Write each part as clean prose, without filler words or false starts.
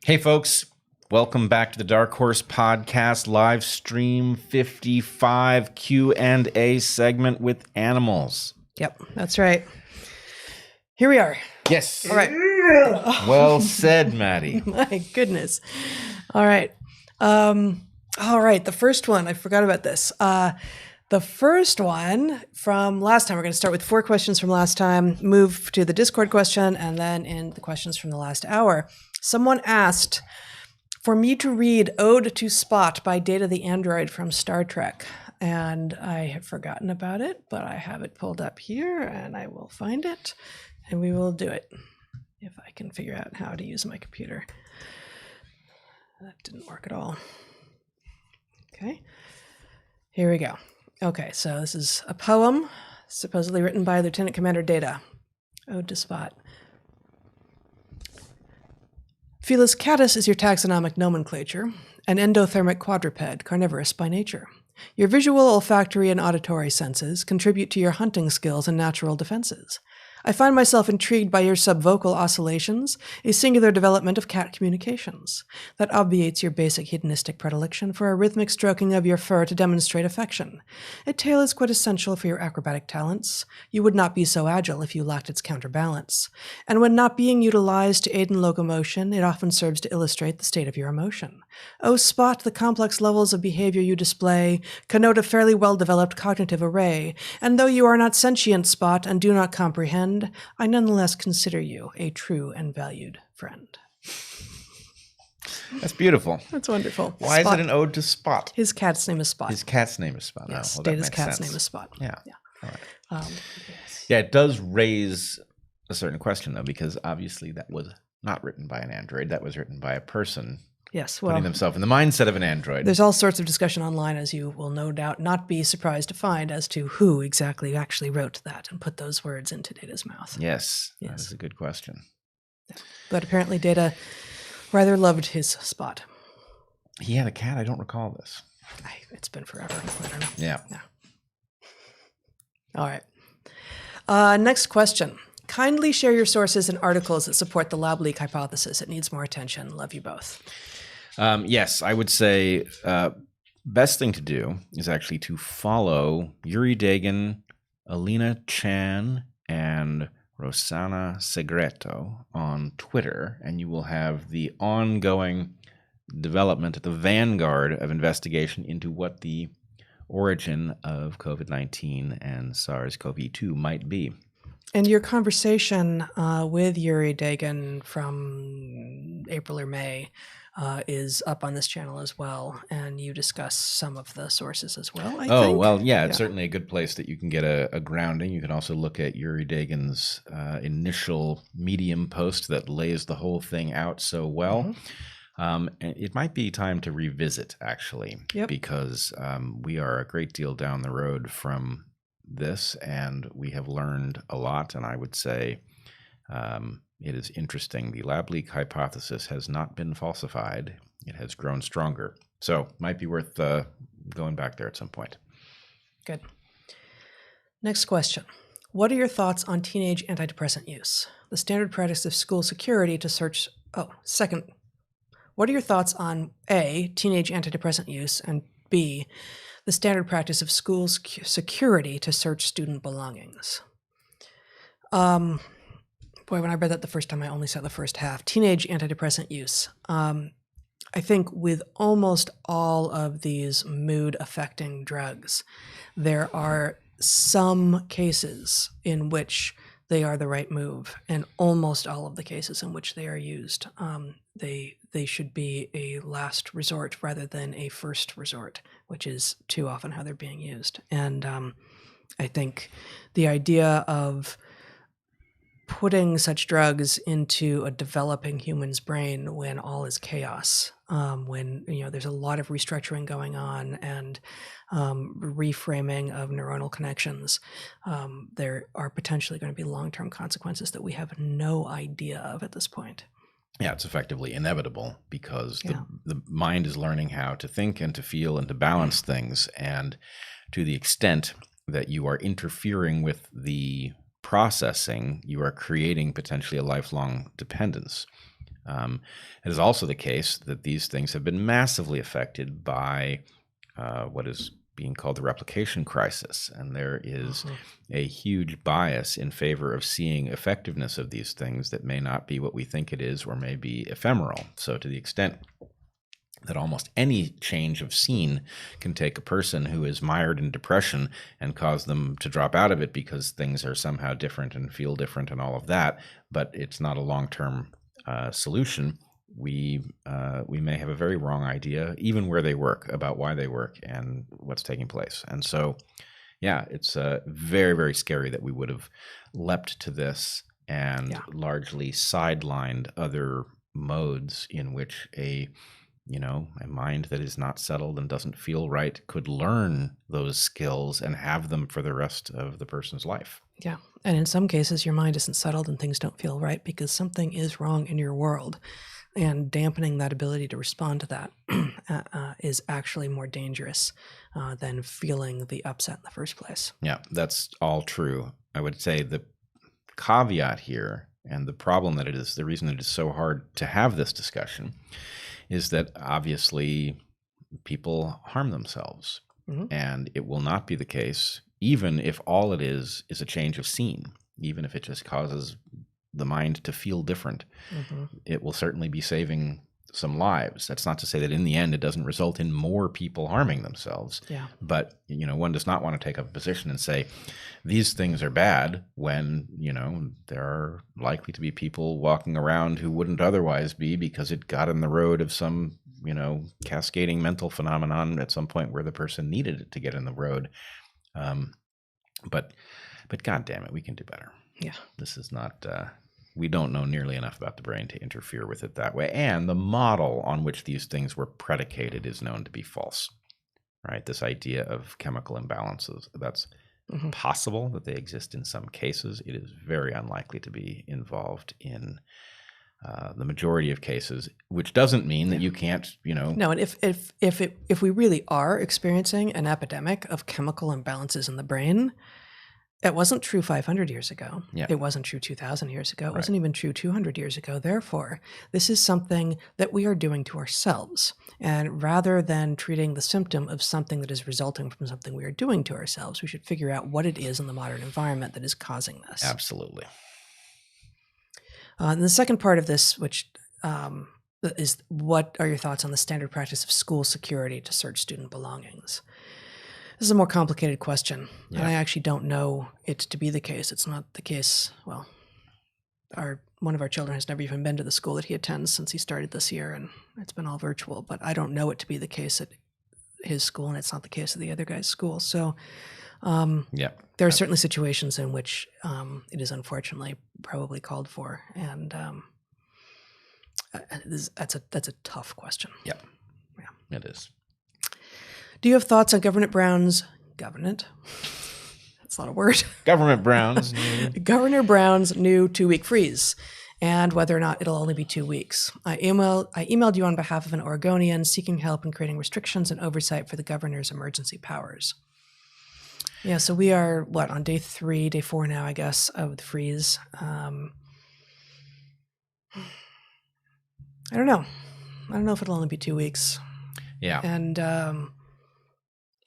Hey, folks. Welcome back to the Dark Horse Podcast live stream 55 Q&A segment with animals. Yep, that's right. Here we are. Yes. All right. Well said, Maddie. My goodness. All right. All right. The first one, I forgot about this. The first one from last time, we're going to start with 4 questions from last time, move to the Discord question, and then in the questions from the last hour. Someone asked for me to read Ode to Spot by Data the Android from Star Trek. And I have forgotten about it, but I have it pulled up here and I will find it and we will do it if I can figure out how to use my computer. That didn't work at all. Okay, here we go. Okay, so this is a poem supposedly written by Lieutenant Commander Data. Ode to Spot. Felis catus is your taxonomic nomenclature, an endothermic quadruped, carnivorous by nature. Your visual, olfactory, and auditory senses contribute to your hunting skills and natural defenses. I find myself intrigued by your subvocal oscillations, a singular development of cat communications that obviates your basic hedonistic predilection for a rhythmic stroking of your fur to demonstrate affection. A tail is quintessential for your acrobatic talents. You would not be so agile if you lacked its counterbalance. And when not being utilized to aid in locomotion, it often serves to illustrate the state of your emotion. Oh, Spot, the complex levels of behavior you display connote a fairly well-developed cognitive array, and though you are not sentient, Spot, and do not comprehend, I nonetheless consider you a true and valued friend. That's beautiful. That's wonderful. Why Spot. is it an ode to Spot? His cat's name is Spot. His cat's name is Spot. Yes, Oh, well, Data's cat's name is Spot. Yeah. All right. Yes. Yeah, it does raise a certain question, though, because obviously that was not written by an android. That was written by a person Yes, well, putting themselves in the mindset of an android. there's all sorts of discussion online, as you will no doubt not be surprised to find, as to who exactly actually wrote that and put those words into Data's mouth. Yes, that Yes. is a good question. But apparently Data rather loved his Spot. He had a cat. I don't recall this. It's been forever. I don't know. Yeah. All right. Next question. Kindly share your sources and articles that support the lab leak hypothesis. It needs more attention. Love you both. Yes, I would say best thing to do is actually to follow Yuri Dagan, Alina Chan, and Rosanna Segreto on Twitter, and you will have the ongoing development at the vanguard of investigation into what the origin of COVID-19 and SARS-CoV-2 might be. And your conversation with Yuri Dagan from April or May is up on this channel as well, and you discuss some of the sources as well, I think. Well, yeah, it's certainly a good place that you can get a grounding. You can also look at Yuri Dagan's initial Medium post that lays the whole thing out so well. And it might be time to revisit, actually, because we are a great deal down the road from this, and we have learned a lot. And I would say it is interesting. The lab leak hypothesis has not been falsified. It has grown stronger. So might be worth going back there at some point. Good. Next question. What are your thoughts on teenage antidepressant use? The standard practice of school security to search... second. What are your thoughts on A, teenage antidepressant use, and B, the standard practice of school security to search student belongings? Boy, when I read that the first time, I only saw the first half. Teenage antidepressant use. I think with almost all of these mood-affecting drugs, there are some cases in which they are the right move, and almost all of the cases in which they are used, they should be a last resort rather than a first resort, which is too often how they're being used. And I think the idea of putting such drugs into a developing human's brain when all is chaos, when there's a lot of restructuring going on and reframing of neuronal connections, there are potentially going to be long-term consequences that we have no idea of at this point. Yeah, it's effectively inevitable because the mind is learning how to think and to feel and to balance things. And to the extent that you are interfering with the processing, you are creating potentially a lifelong dependence. It is also the case that these things have been massively affected by what is being called the replication crisis. And there is a huge bias in favor of seeing effectiveness of these things that may not be what we think it is or may be ephemeral. So to the extent that almost any change of scene can take a person who is mired in depression and cause them to drop out of it because things are somehow different and feel different and all of that, but it's not a long-term solution, we may have a very wrong idea, even where they work, about why they work and what's taking place. And so, yeah, it's very, very scary that we would have leapt to this and largely sidelined other modes in which a mind that is not settled and doesn't feel right could learn those skills and have them for the rest of the person's life. Yeah. And in some cases, your mind isn't settled and things don't feel right because something is wrong in your world. And dampening that ability to respond to that is actually more dangerous than feeling the upset in the first place. Yeah, that's all true. I would say the caveat here, and the problem that it is, the reason it is so hard to have this discussion, is that obviously people harm themselves. And it will not be the case, even if all it is a change of scene, even if it just causes the mind to feel different. It will certainly be saving some lives. That's not to say that in the end it doesn't result in more people harming themselves. Yeah. But, one does not want to take up a position and say these things are bad when, there are likely to be people walking around who wouldn't otherwise be because it got in the road of some, cascading mental phenomenon at some point where the person needed it to get in the road. But God damn it, we can do better. Yeah. This is not, we don't know nearly enough about the brain to interfere with it that way. And the model on which these things were predicated is known to be false, right? This idea of chemical imbalances, that's possible that they exist in some cases. It is very unlikely to be involved in the majority of cases, which doesn't mean that you can't, No, and if we really are experiencing an epidemic of chemical imbalances in the brain, it wasn't true 500 years ago. Yeah. It wasn't true 2,000 years ago. It wasn't even true 200 years ago. Therefore, this is something that we are doing to ourselves. And rather than treating the symptom of something that is resulting from something we are doing to ourselves, we should figure out what it is in the modern environment that is causing this. Absolutely. And the second part of this, which is what are your thoughts on the standard practice of school security to search student belongings? This is a more complicated question, and I actually don't know it to be the case. It's not the case. Well, one of our children has never even been to the school that he attends since he started this year, and it's been all virtual. But I don't know it to be the case at his school, and it's not the case at the other guy's school. So there are certainly situations in which it is unfortunately probably called for, and that's a tough question. Yeah, it is. Do you have thoughts on Governor Brown's government? That's not a word. Government Brown's Governor Brown's new 2-week freeze, and whether or not it'll only be 2 weeks. I emailed you on behalf of an Oregonian seeking help in creating restrictions and oversight for the governor's emergency powers. Yeah, so we are on day 4 now, I guess, of the freeze. I don't know. I don't know if it'll only be 2 weeks. Yeah, and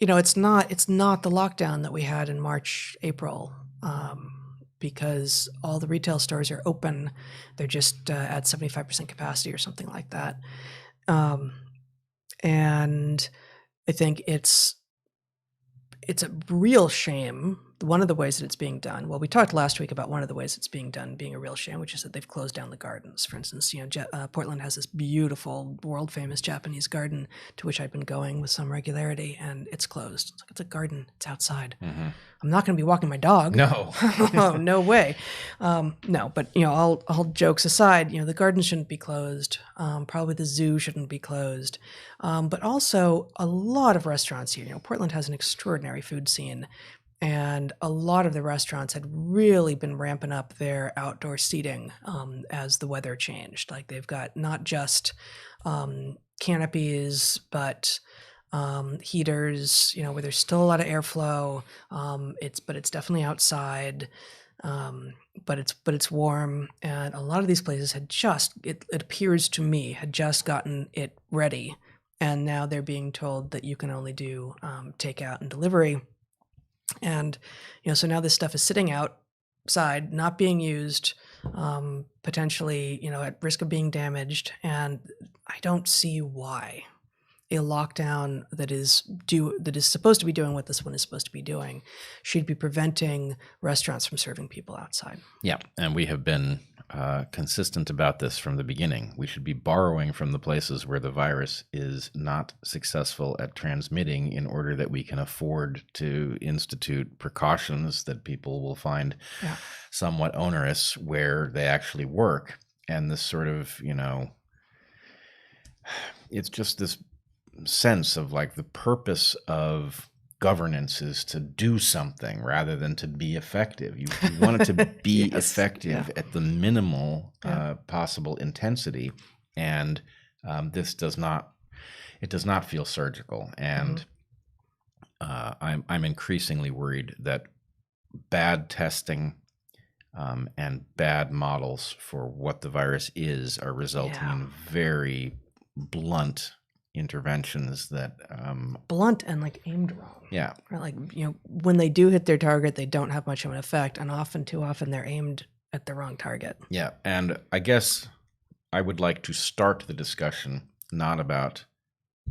it's not the lockdown that we had in March, April, because all the retail stores are open. They're just at 75% capacity or something like that. And I think it's a real shame. One of the ways that it's being done, well, we talked last week about one of the ways it's being done being a real shame, which is that they've closed down the gardens. For instance, Portland has this beautiful, world-famous Japanese garden to which I've been going with some regularity, and it's closed. It's like, it's a garden. It's outside. I'm not going to be walking my dog. No. Oh, no way. No, but, all jokes aside, the garden shouldn't be closed. Probably the zoo shouldn't be closed. But also a lot of restaurants here. Portland has an extraordinary food scene. And a lot of the restaurants had really been ramping up their outdoor seating as the weather changed. Like they've got not just canopies, but heaters, where there's still a lot of airflow. But it's definitely outside. but it's warm, and a lot of these places had it appears to me had just gotten it ready, and now they're being told that you can only do takeout and delivery, and so now this stuff is sitting outside, not being used, potentially at risk of being damaged, and I don't see why a lockdown that is supposed to be doing what this one is supposed to be doing should be preventing restaurants from serving people outside. Yeah, and we have been consistent about this from the beginning. We should be borrowing from the places where the virus is not successful at transmitting in order that we can afford to institute precautions that people will find somewhat onerous where they actually work. And this sort of, it's just this sense of like the purpose of governance is to do something rather than to be effective. You want it to be effective at the minimal possible intensity, and this does not feel surgical. And I'm increasingly worried that bad testing and bad models for what the virus is are resulting in very blunt interventions that blunt and like aimed wrong. Yeah. Or like, when they do hit their target, they don't have much of an effect, and too often they're aimed at the wrong target. Yeah. And I guess I would like to start the discussion not about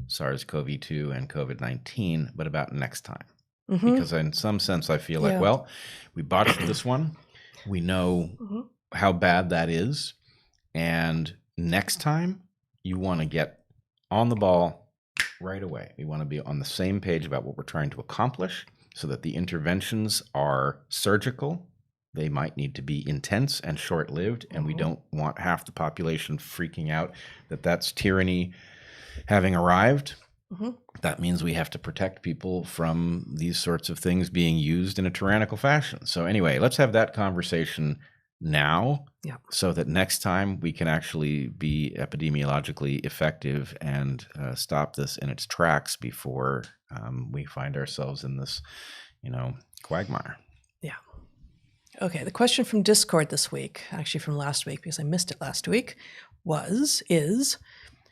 SARS-CoV-2 and COVID-19, but about next time. Because in some sense, I feel like, well, we botched this one. We know how bad that is. And next time, you want to get on the ball right away. We want to be on the same page about what we're trying to accomplish so that the interventions are surgical. They might need to be intense and short-lived, and we don't want half the population freaking out that that's tyranny having arrived. That means we have to protect people from these sorts of things being used in a tyrannical fashion. So anyway, let's have that conversation now, so that next time we can actually be epidemiologically effective and stop this in its tracks before we find ourselves in this, quagmire. Yeah. Okay. The question from Discord this week, actually from last week, because I missed it last week, is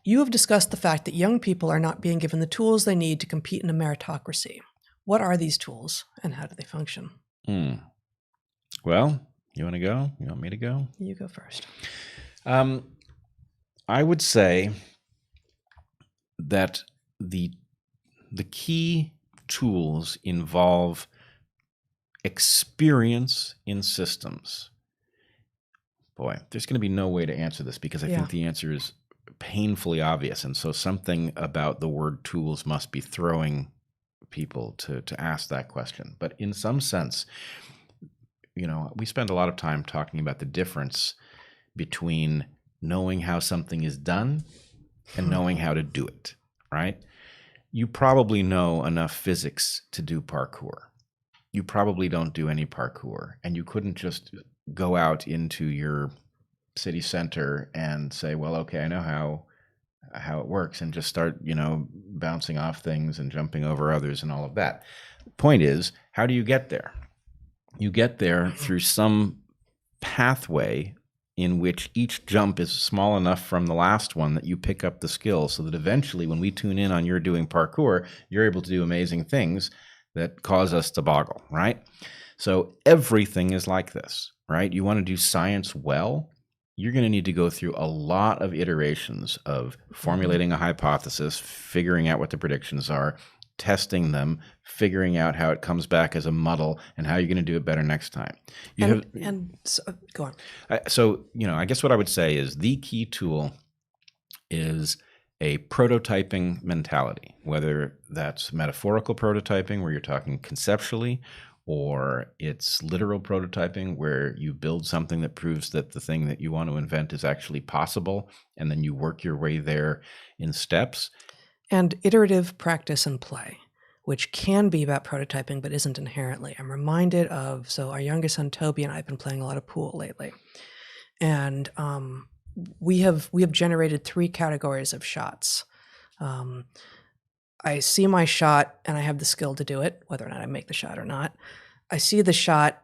you have discussed the fact that young people are not being given the tools they need to compete in a meritocracy. What are these tools and how do they function? Well, you want to go? You want me to go? You go first. I would say that the key tools involve experience in systems. Boy, there's going to be no way to answer this because I think the answer is painfully obvious. And so something about the word tools must be throwing people to ask that question. But in some sense, we spend a lot of time talking about the difference between knowing how something is done and knowing how to do it, right? You probably know enough physics to do parkour. You probably don't do any parkour, and you couldn't just go out into your city center and say, well, okay, I know how it works, and just start, bouncing off things and jumping over others and all of that. The point is, how do you get there? You get there through some pathway in which each jump is small enough from the last one that you pick up the skill so that eventually when we tune in on you're doing parkour, you're able to do amazing things that cause us to boggle, right? So everything is like this, right? You want to do science well, you're going to need to go through a lot of iterations of formulating a hypothesis, figuring out what the predictions are, testing them, figuring out how it comes back as a muddle, and how you're going to do it better next time. Go on. So, I guess what I would say is the key tool is a prototyping mentality, whether that's metaphorical prototyping, where you're talking conceptually, or it's literal prototyping, where you build something that proves that the thing that you want to invent is actually possible, and then you work your way there in steps. And iterative practice and play, which can be about prototyping but isn't inherently. I'm reminded of, our youngest son Toby and I have been playing a lot of pool lately, and we have generated 3 categories of shots. I see my shot and I have the skill to do it, whether or not I make the shot or not. I see the shot,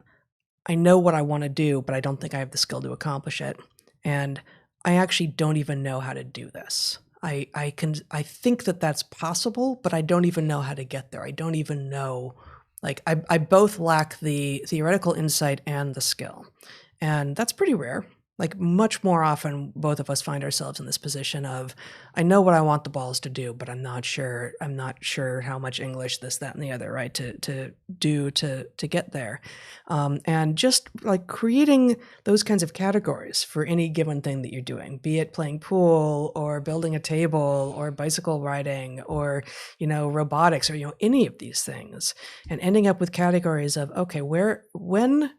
I know what I want to do, but I don't think I have the skill to accomplish it. And I actually don't even know how to do this. I think that that's possible, but I don't even know how to get there. I don't even know, like, I both lack the theoretical insight and the skill. And that's pretty rare. Like, much more often, both of us find ourselves in this position of, I know what I want the balls to do, but I'm not sure how much English, this, that, and the other, right, to do to get there. And just like creating those kinds of categories for any given thing that you're doing, be it playing pool or building a table or bicycle riding or, robotics or, any of these things, and ending up with categories of, okay, when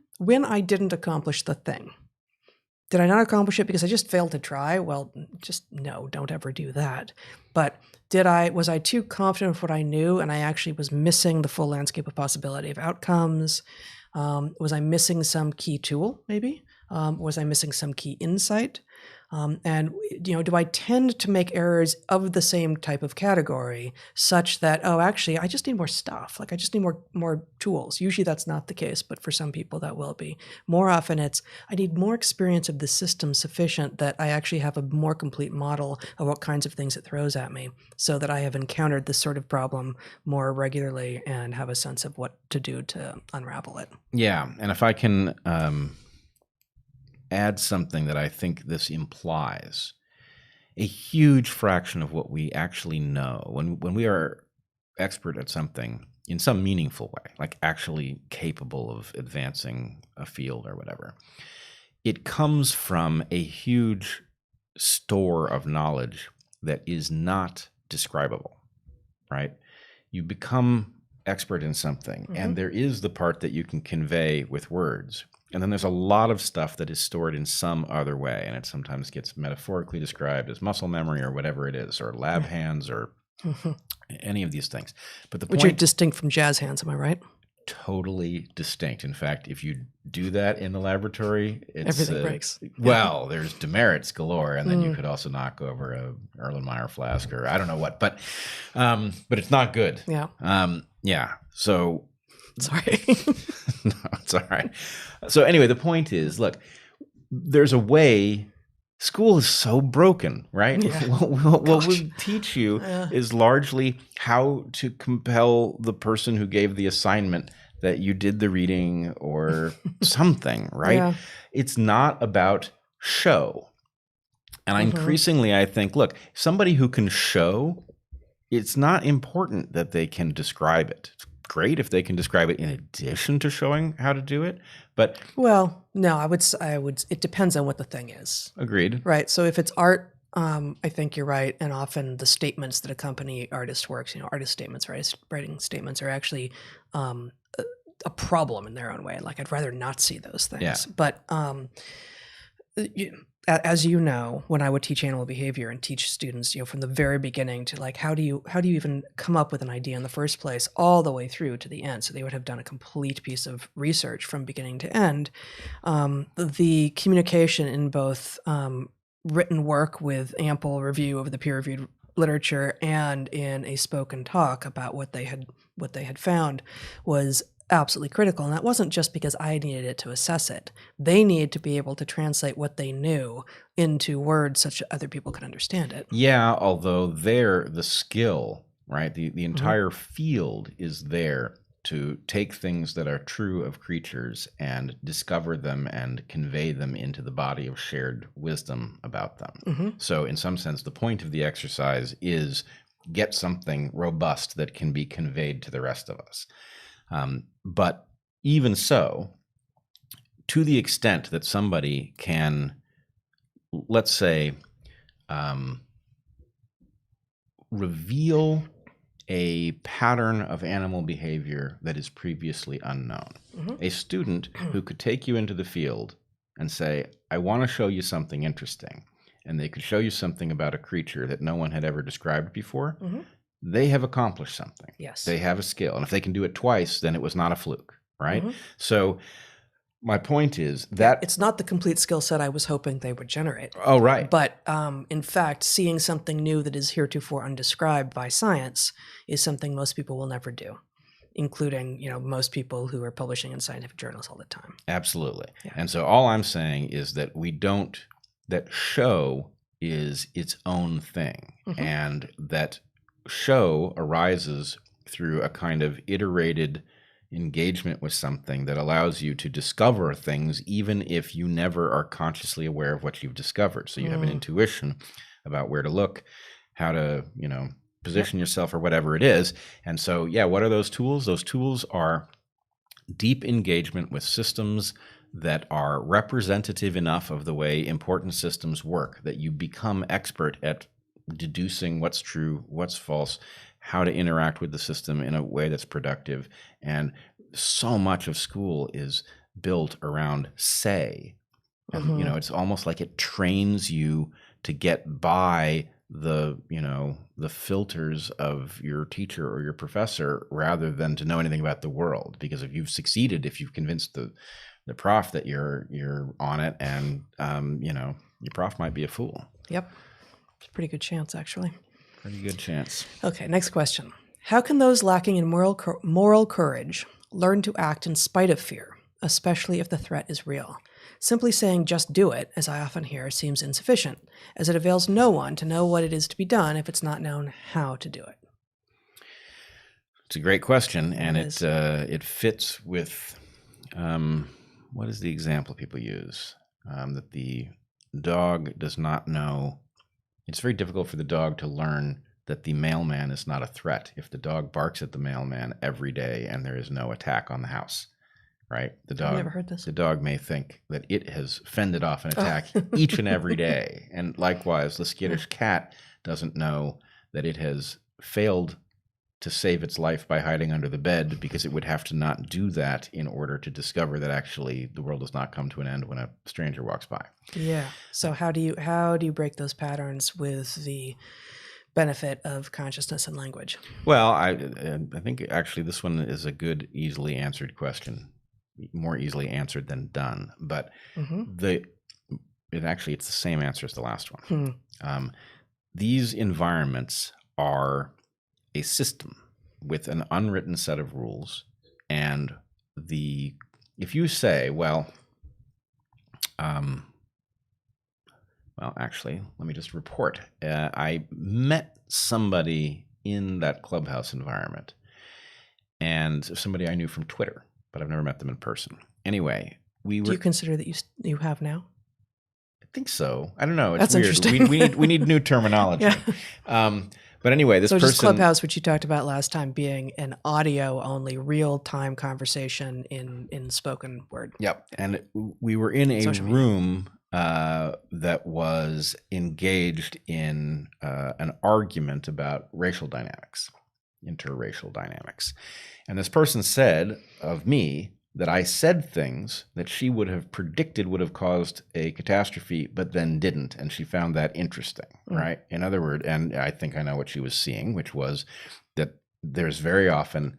I didn't accomplish the thing, did I not accomplish it because I just failed to try? Well, just no, don't ever do that. But was I too confident of what I knew and I actually was missing the full landscape of possibility of outcomes? Was I missing some key tool, maybe? Was I missing some key insight? And do I tend to make errors of the same type of category such that, oh, actually, I just need more stuff. Like, I just need more tools. Usually that's not the case, but for some people that will be. More often it's, I need more experience of the system sufficient that I actually have a more complete model of what kinds of things it throws at me so that I have encountered this sort of problem more regularly and have a sense of what to do to unravel it. Yeah. And if I can add something that I think this implies, a huge fraction of what we actually know when we are expert at something in some meaningful way, like actually capable of advancing a field or whatever, it comes from a huge store of knowledge that is not describable, right? You become expert in something, and there is the part that you can convey with words. And then there's a lot of stuff that is stored in some other way, and it sometimes gets metaphorically described as muscle memory or whatever it is, or lab hands, or any of these things. But which are distinct from jazz hands, am I right? Totally distinct. In fact, if you do that in the laboratory, everything breaks. Well, there's demerits galore, and then you could also knock over a Erlenmeyer flask or I don't know what, but it's not good. Yeah. So. Sorry. No, it's all right. So anyway, the point is, look, there's a way. School is so broken, right? Yeah. What we teach you is largely how to compel the person who gave the assignment that you did the reading or something, right? Yeah. It's not about show. And increasingly, I think, look, somebody who can show, it's not important that they can describe it. Great if they can describe it in addition to showing how to do it, but no, I would it depends on what the thing is. Agreed. Right. So if it's art, I think you're right, and often the statements that accompany artist works, artist statements, writing statements, are actually a problem in their own way. Like, I'd rather not see those things. Yeah. But as you know, when I would teach animal behavior and teach students, from the very beginning to like, how do you even come up with an idea in the first place, all the way through to the end. So they would have done a complete piece of research from beginning to end. The communication in both written work with ample review of the peer-reviewed literature and in a spoken talk about what they had found was absolutely critical. And that wasn't just because I needed it to assess it. They needed to be able to translate what they knew into words such that other people could understand it. Yeah, although the skill, right? The entire field is there to take things that are true of creatures and discover them and convey them into the body of shared wisdom about them. So in some sense, the point of the exercise is get something robust that can be conveyed to the rest of us. But even so, to the extent that somebody can, let's say, reveal a pattern of animal behavior that is previously unknown, a student who could take you into the field and say, I want to show you something interesting, and they could show you something about a creature that no one had ever described before, they have accomplished something. Yes. They have a skill. And if they can do it twice, then it was not a fluke, right? So my point is that it's not the complete skill set I was hoping they would generate. Oh, right. But in fact, seeing something new that is heretofore undescribed by science is something most people will never do. including, most people who are publishing in scientific journals all the time. Absolutely. Yeah. And so all I'm saying is that that show is its own thing, and that show arises through a kind of iterated engagement with something that allows you to discover things even if you never are consciously aware of what you've discovered. So you have an intuition about where to look, how to, position yourself or whatever it is. And so, what are those tools? Those tools are deep engagement with systems that are representative enough of the way important systems work that you become expert at deducing what's true, what's false, how to interact with the system in a way that's productive. And so much of school is built around say. And, it's almost like it trains you to get by the filters of your teacher or your professor rather than to know anything about the world. Because if you've succeeded, if you've convinced the prof that you're on it, and your prof might be a fool. Yep. It's a pretty good chance, actually. Pretty good chance. Okay, next question. How can those lacking in moral courage learn to act in spite of fear, especially if the threat is real? Simply saying just do it, as I often hear, seems insufficient, as it avails no one to know what it is to be done if it's not known how to do it. It's a great question, and it fits with what is the example people use? That the dog does not know. It's very difficult for the dog to learn that the mailman is not a threat if the dog barks at the mailman every day and there is no attack on the house. Right? I've never heard this. The dog may think that it has fended off an attack each and every day. And likewise, the skittish cat doesn't know that it has failed to save its life by hiding under the bed, because it would have to not do that in order to discover that actually the world does not come to an end when a stranger walks by. Yeah. So how do you break those patterns with the benefit of consciousness and language? Well, I think actually this one is a good, easily answered question. More easily answered than done, but it's the same answer as the last one. These environments are a system with an unwritten set of rules, and if you say, actually, let me just report. I met somebody in that clubhouse environment, and somebody I knew from Twitter, but I've never met them in person. Anyway, do you consider that you have now? I think so. I don't know. It's That's weird. interesting. We need new terminology. Yeah. But anyway, this person. Just Clubhouse, which you talked about last time, being an audio only, real time conversation in spoken word. Yep. And we were in a room that was engaged in an argument about racial dynamics, interracial dynamics. And this person said of me that I said things that she would have predicted would have caused a catastrophe, but then didn't. And she found that interesting, right? In other words, and I think I know what she was seeing, which was that there's very often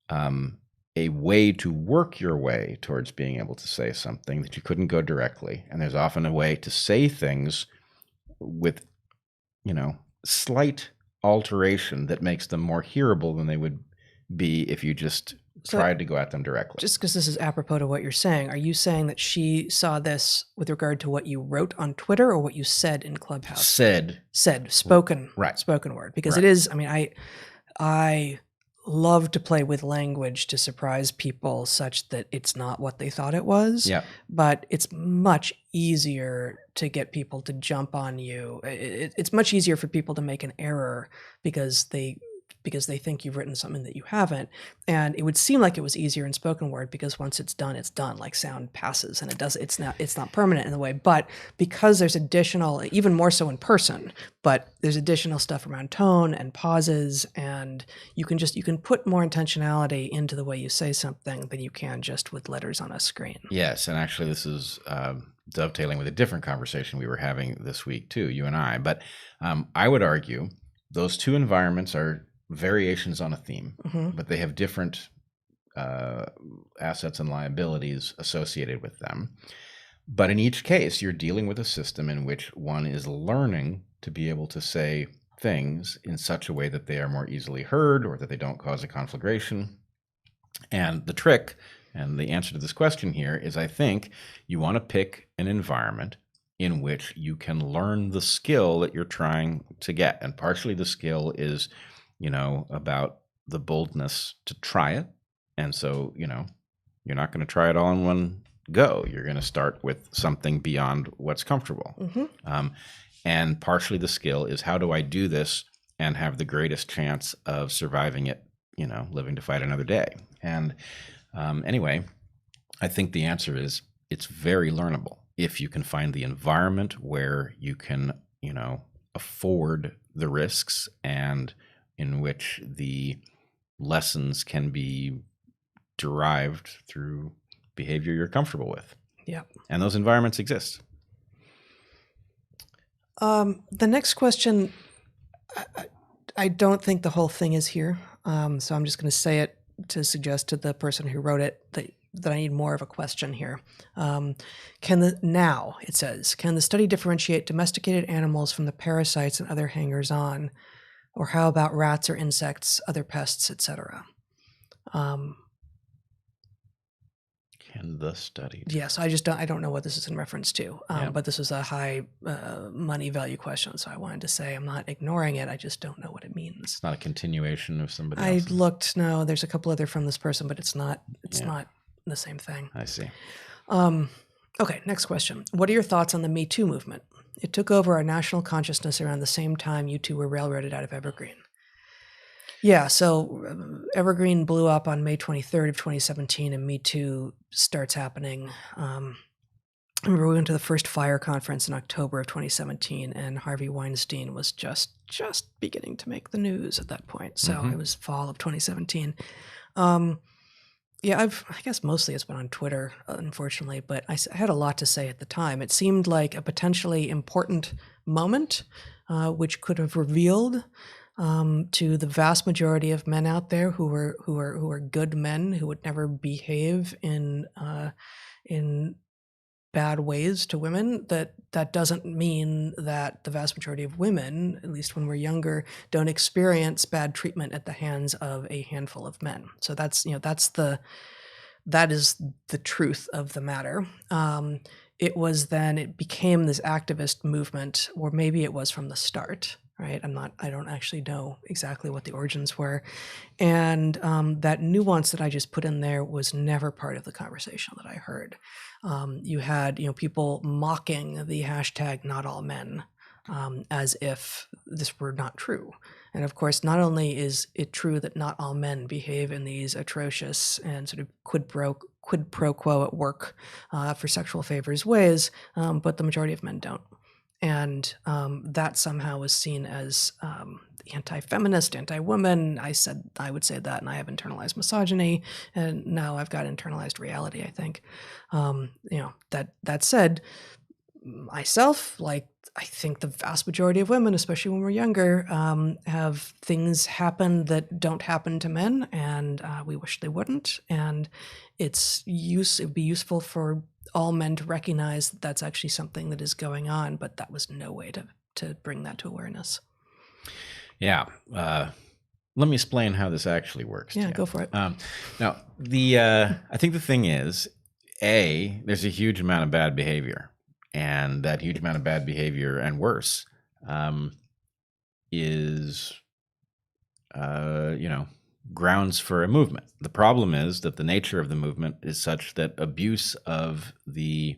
a way to work your way towards being able to say something that you couldn't go directly. And there's often a way to say things with, slight alteration that makes them more hearable than they would be if you just tried to go at them directly. Just because this is apropos to what you're saying, are you saying that she saw this with regard to what you wrote on Twitter or what you said in Clubhouse? Said spoken, right? Spoken word, because it is. I mean, I love to play with language to surprise people such that it's not what they thought it was. Yeah. But it's much easier to get people to jump on you. It's much easier for people to make an error because they think you've written something that you haven't. And it would seem like it was easier in spoken word because once it's done, like sound passes and it's not permanent in the way. But because there's additional, even more so in person, but there's additional stuff around tone and pauses, and you can put more intentionality into the way you say something than you can just with letters on a screen. Yes. And actually this is dovetailing with a different conversation we were having this week too, you and I. But I would argue those two environments are variations on a theme, but they have different assets and liabilities associated with them. But in each case, you're dealing with a system in which one is learning to be able to say things in such a way that they are more easily heard or that they don't cause a conflagration. And the trick and the answer to this question here is, I think you want to pick an environment in which you can learn the skill that you're trying to get. And partially the skill is, about the boldness to try it. And so, you're not going to try it all in one go. You're going to start with something beyond what's comfortable. And partially the skill is, how do I do this and have the greatest chance of surviving it, living to fight another day? And anyway, I think the answer is, it's very learnable if you can find the environment where you can, afford the risks and in which the lessons can be derived through behavior you're comfortable with. Yeah. And those environments exist. The next question, I don't think the whole thing is here. So I'm just going to say it to suggest to the person who wrote it that I need more of a question here. It says, can the study differentiate domesticated animals from the parasites and other hangers-on? Or how about rats or insects, other pests, etc.? Can the study? Yes, I don't know what this is in reference to, but this is a high money value question, so I wanted to say I'm not ignoring it. I just don't know what it means. It's not a continuation of somebody I else's. looked. No, there's a couple other from this person, but it's not the same thing. I see. Okay, next question. What are your thoughts on the Me Too movement? It took over our national consciousness around the same time you two were railroaded out of Evergreen. Yeah, so Evergreen blew up on May 23rd of 2017, and Me Too starts happening. I remember we went to the first FIRE conference in October of 2017, and Harvey Weinstein was just beginning to make the news at that point. So it was fall of 2017. Yeah, I guess mostly it's been on Twitter, unfortunately, but I had a lot to say at the time. It seemed like a potentially important moment, which could have revealed to the vast majority of men out there who are good men who would never behave in bad ways to women, that doesn't mean that the vast majority of women, at least when we're younger, don't experience bad treatment at the hands of a handful of men. So that is the truth of the matter. It became this activist movement, or maybe it was from the start, right? I don't actually know exactly what the origins were. And that nuance that I just put in there was never part of the conversation that I heard. You had, people mocking the hashtag not all men, as if this were not true. And of course, not only is it true that not all men behave in these atrocious and sort of quid pro quo at work for sexual favors ways, but the majority of men don't. And that somehow was seen as anti-feminist, anti-woman. I would say that, and I have internalized misogyny, and now I've got internalized reality, I think. That said, myself, I think the vast majority of women, especially when we're younger, have things happen that don't happen to men, and we wish they wouldn't. And it'd be useful for all men to recognize that that's actually something that is going on, but that was no way to bring that to awareness. Yeah. Let me explain how this actually works. Yeah, go for it. Now, I think the thing is, there's a huge amount of bad behavior. And that huge amount of bad behavior, and worse, is, grounds for a movement. The problem is that the nature of the movement is such that abuse of the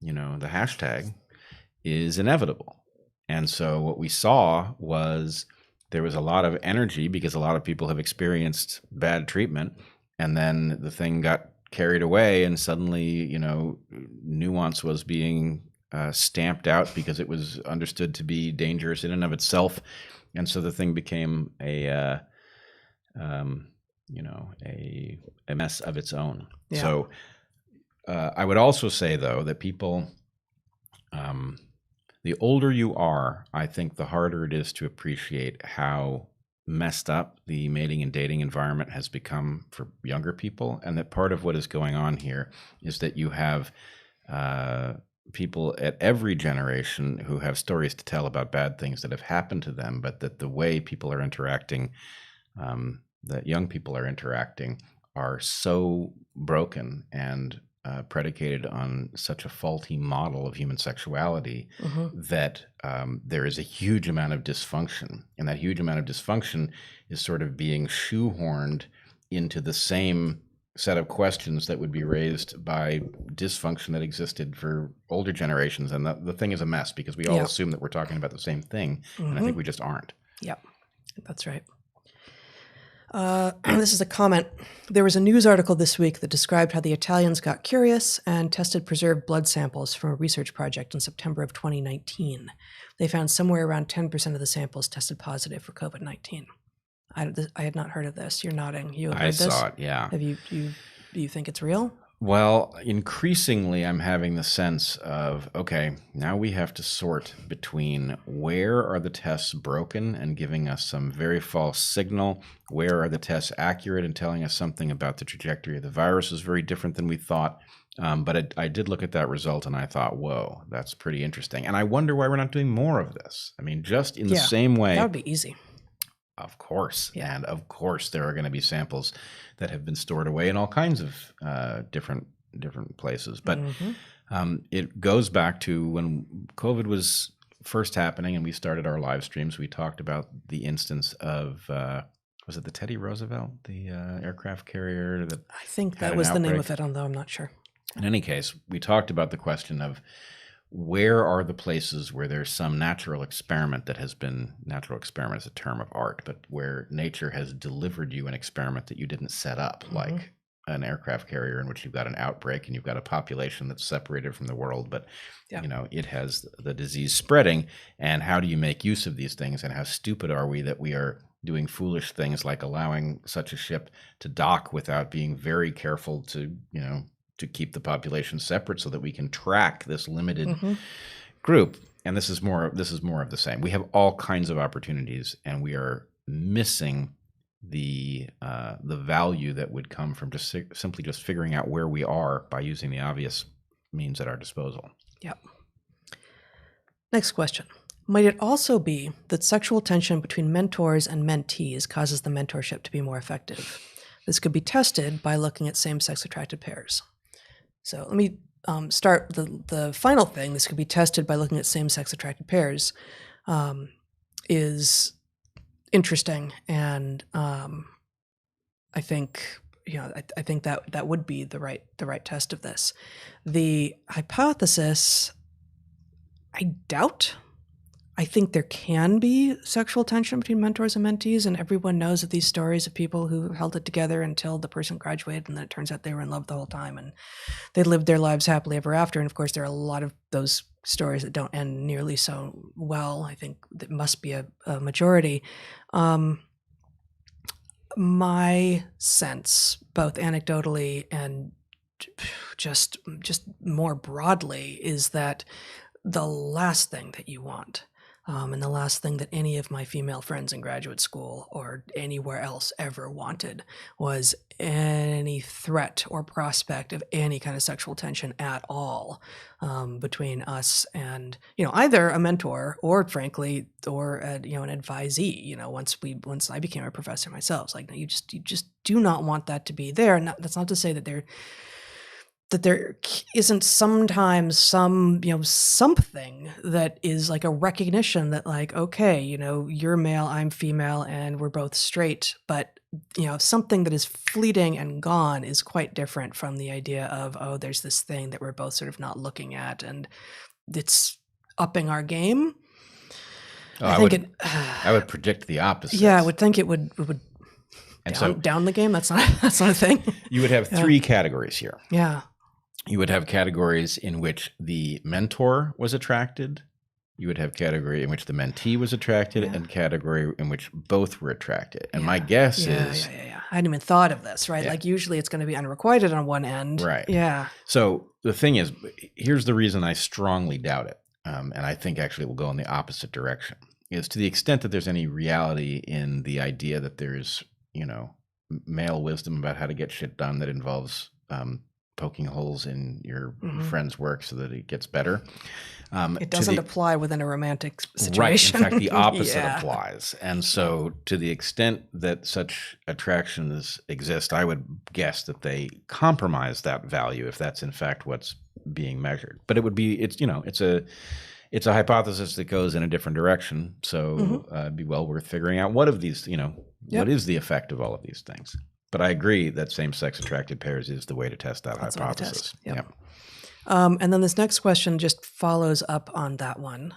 hashtag is inevitable. And so what we saw was there was a lot of energy because a lot of people have experienced bad treatment, and then the thing got carried away, and suddenly, nuance was being stamped out because it was understood to be dangerous in and of itself, and so the thing became a mess of its own. Yeah. So I would also say, though, that people, the older you are, I think the harder it is to appreciate how messed up the mating and dating environment has become for younger people, and that part of what is going on here is that you have people at every generation who have stories to tell about bad things that have happened to them, but that the way people are interacting, that young people are interacting, are so broken and predicated on such a faulty model of human sexuality that there is a huge amount of dysfunction. And that huge amount of dysfunction is sort of being shoehorned into the same set of questions that would be raised by dysfunction that existed for older generations. And the thing is a mess because we all assume that we're talking about the same thing. And I think we just aren't. Yep, that's right. This is a comment. There was a news article this week that described how the Italians got curious and tested preserved blood samples from a research project in September of 2019. They found somewhere around 10% of the samples tested positive for COVID-19. I had not heard of this. You're nodding. You have heard this? I saw it, yeah. Have you think it's real? Well, increasingly, I'm having the sense of, okay, now we have to sort between where are the tests broken and giving us some very false signal, where are the tests accurate and telling us something about the trajectory of the virus is very different than we thought. But I did look at that result and I thought, whoa, that's pretty interesting. And I wonder why we're not doing more of this. I mean, just in the same way. That would be easy. Of course. Yeah. And of course, there are going to be samples that have been stored away in all kinds of different places. But it goes back to when COVID was first happening and we started our live streams. We talked about the instance of, was it the Teddy Roosevelt, the aircraft carrier? That I think that was the name of it, although I'm not sure. In any case, we talked about the question of where are the places where there's some natural experiment that has been, natural experiment is a term of art, but where nature has delivered you an experiment that you didn't set up, like an aircraft carrier in which you've got an outbreak and you've got a population that's separated from the world, but you know, it has the disease spreading. And how do you make use of these things? And how stupid are we that we are doing foolish things like allowing such a ship to dock without being very careful to, you know, to keep the population separate so that we can track this limited group. And this is more of the same. We have all kinds of opportunities and we are missing the value that would come from just simply just figuring out where we are by using the obvious means at our disposal. Yep. Next question. Might it also be that sexual tension between mentors and mentees causes the mentorship to be more effective? This could be tested by looking at same-sex attracted pairs. So let me start the final thing. This could be tested by looking at same-sex attracted pairs. Is interesting, and I think I think that would be the right test of this. The hypothesis, I doubt. I think there can be sexual tension between mentors and mentees, and everyone knows of these stories of people who held it together until the person graduated, and then it turns out they were in love the whole time, and they lived their lives happily ever after. And of course, there are a lot of those stories that don't end nearly so well. I think that must be a majority. My sense, both anecdotally and just more broadly, is that the last thing that you want, and the last thing that any of my female friends in graduate school or anywhere else ever wanted, was any threat or prospect of any kind of sexual tension at all between us and, either a mentor or, frankly, or an advisee. Once I became a professor myself, it's like, no, you just do not want that to be there. And that's not to say that there isn't sometimes something that is like a recognition that, like, okay, you're male, I'm female, and we're both straight, but something that is fleeting and gone is quite different from the idea of, oh, there's this thing that we're both sort of not looking at and it's upping our game. Oh, I would predict the opposite. Yeah, I would think it would down the game. That's not a thing. You would have three categories here. Yeah. You would have categories in which the mentor was attracted. You would have category in which the mentee was attracted, and category in which both were attracted. And my guess is... I hadn't even thought of this, right? Yeah. Like, usually it's going to be unrequited on one end. Right. Yeah. So the thing is, here's the reason I strongly doubt it. And I think actually it will go in the opposite direction, is to the extent that there's any reality in the idea that there's, male wisdom about how to get shit done that involves poking holes in your Mhm. friend's work so that it gets better. It To doesn't the apply within a romantic Right. situation. In fact, the opposite Yeah. applies. And so, to the extent that such attractions exist, I would guess that they compromise that value if that's in fact what's being measured. But it would be, it's a hypothesis that goes in a different direction. So, it'd be well worth figuring out what of these, what Yep. is the effect of all of these things. But I agree that same-sex attracted pairs is the way to test that That's the way to hypothesis. test. Yep. And then this next question just follows up on that one.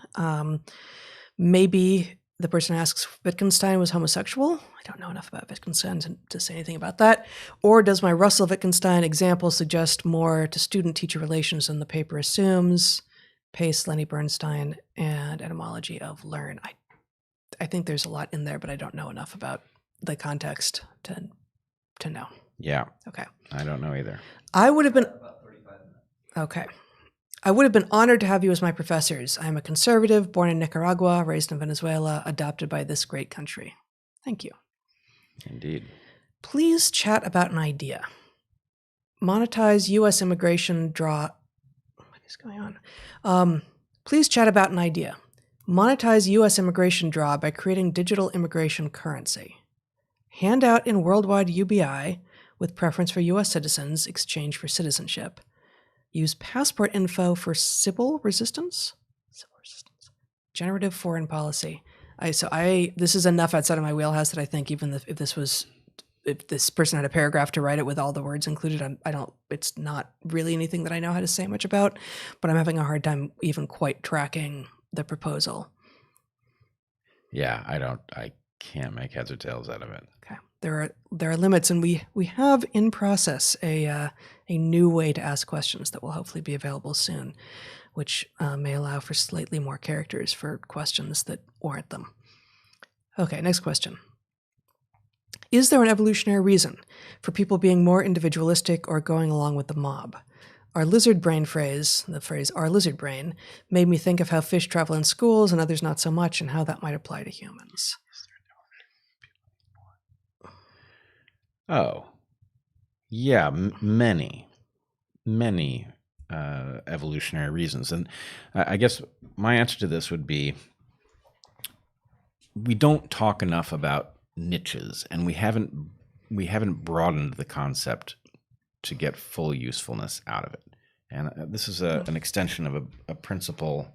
Maybe the person asks, Wittgenstein was homosexual? I don't know enough about Wittgenstein to say anything about that. Or does my Russell Wittgenstein example suggest more to student-teacher relations than the paper assumes? Pace, Lenny Bernstein, and etymology of learn. I think there's a lot in there, but I don't know enough about the context to know. Yeah. Okay. I don't know either. I would have been okay. I would have been honored to have you as my professors. I am a conservative, born in Nicaragua, raised in Venezuela, adopted by this great country. Thank you. Indeed. Please chat about an idea. Monetize U.S. immigration draw. What is going on? Please chat about an idea. Monetize U.S. immigration draw by creating digital immigration currency. Handout in worldwide UBI with preference for U.S. citizens, exchange for citizenship. Use passport info for Sybil resistance. Generative foreign policy. This is enough outside of my wheelhouse that I think even if this person had a paragraph to write it with all the words included, it's not really anything that I know how to say much about, but I'm having a hard time even quite tracking the proposal. Yeah, I can't make heads or tails out of it. Okay. There are limits, and we have in process a new way to ask questions that will hopefully be available soon, which may allow for slightly more characters for questions that warrant them. Okay, next question. Is there an evolutionary reason for people being more individualistic or going along with the mob? Our lizard brain phrase, the phrase our lizard brain, made me think of how fish travel in schools and others not so much, and how that might apply to humans. Oh, yeah, many evolutionary reasons. And I guess my answer to this would be, we don't talk enough about niches, and we haven't broadened the concept to get full usefulness out of it. And this is an extension of a principle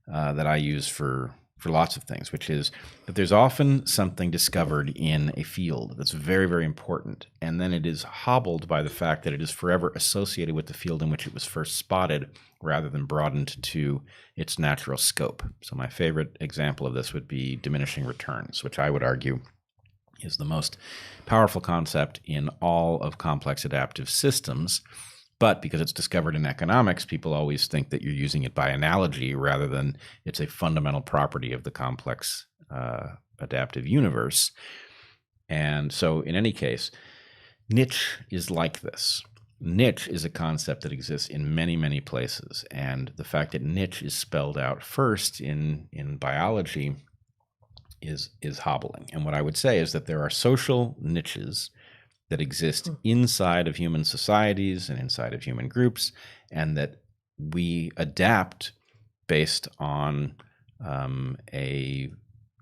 that I use for lots of things, which is that there's often something discovered in a field that's very, very important, and then it is hobbled by the fact that it is forever associated with the field in which it was first spotted, rather than broadened to its natural scope. So my favorite example of this would be diminishing returns, which I would argue is the most powerful concept in all of complex adaptive systems. But because it's discovered in economics, people always think that you're using it by analogy rather than it's a fundamental property of the complex adaptive universe. And so in any case, niche is like this. Niche is a concept that exists in many, many places. And the fact that niche is spelled out first in biology is hobbling. And what I would say is that there are social niches that exist inside of human societies and inside of human groups, and that we adapt based on a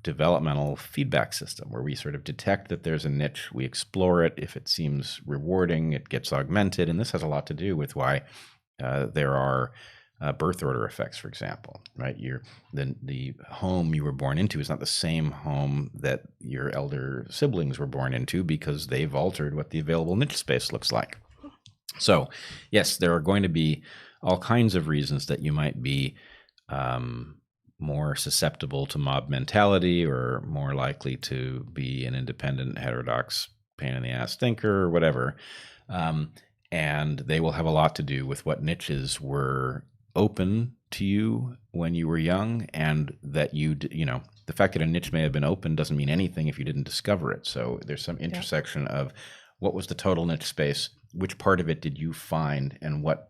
developmental feedback system where we sort of detect that there's a niche, we explore it. If it seems rewarding, it gets augmented. And this has a lot to do with why there are birth order effects, for example, right? The home you were born into is not the same home that your elder siblings were born into, because they've altered what the available niche space looks like. So, yes, there are going to be all kinds of reasons that you might be more susceptible to mob mentality, or more likely to be an independent, heterodox, pain-in-the-ass thinker, or whatever. And they will have a lot to do with what niches were open to you when you were young, and that the fact that a niche may have been open doesn't mean anything if you didn't discover it. So there's some intersection of what was the total niche space, which part of it did you find, and what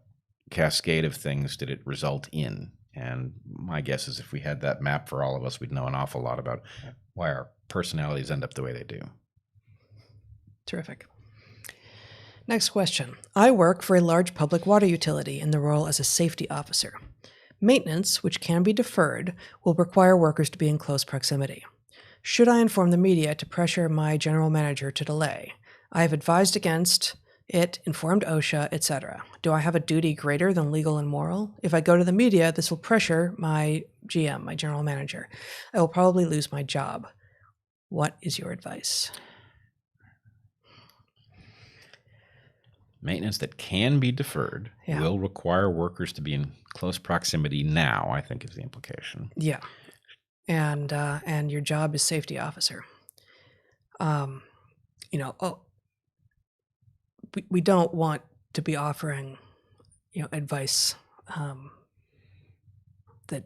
cascade of things did it result in. And my guess is if we had that map for all of us, we'd know an awful lot about why our personalities end up the way they do. Terrific. Next question. I work for a large public water utility in the role as a safety officer. Maintenance, which can be deferred, will require workers to be in close proximity. Should I inform the media to pressure my general manager to delay? I have advised against it, informed OSHA, etc. Do I have a duty greater than legal and moral? If I go to the media, this will pressure my GM, my general manager. I will probably lose my job. What is your advice? Maintenance that can be deferred will require workers to be in close proximity now, I think is the implication. Yeah. And your job is safety officer. We don't want to be offering, advice that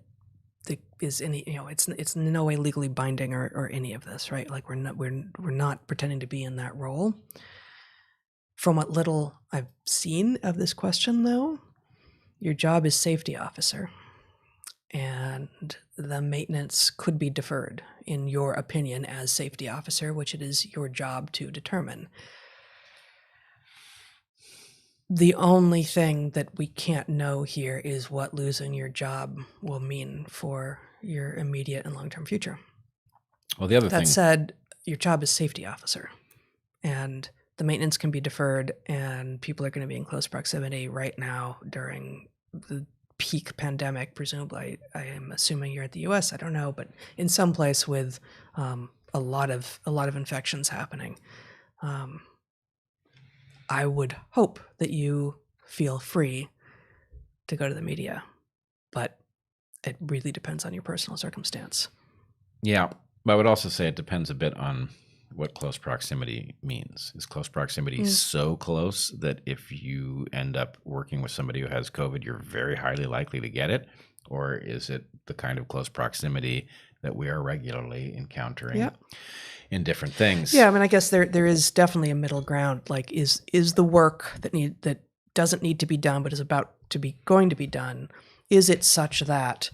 is any, it's in no way legally binding or any of this, right? Like we're not pretending to be in that role. From what little I've seen of this question, though, your job is safety officer, and the maintenance could be deferred, in your opinion, as safety officer, which it is your job to determine. The only thing that we can't know here is what losing your job will mean for your immediate and long-term future. Well, the other thing... That said, your job is safety officer, and the maintenance can be deferred, and people are going to be in close proximity right now during the peak pandemic. Presumably, I am assuming you're at the U.S. I don't know, but in some place with a lot of infections happening. I would hope that you feel free to go to the media, but it really depends on your personal circumstance. Yeah, but I would also say it depends a bit on what close proximity means. Is close proximity so close that if you end up working with somebody who has COVID, you're very highly likely to get it? Or is it the kind of close proximity that we are regularly encountering in different things? Yeah, I mean, I guess there is definitely a middle ground. Like, is the work that doesn't need to be done but is about to be going to be done, is it such that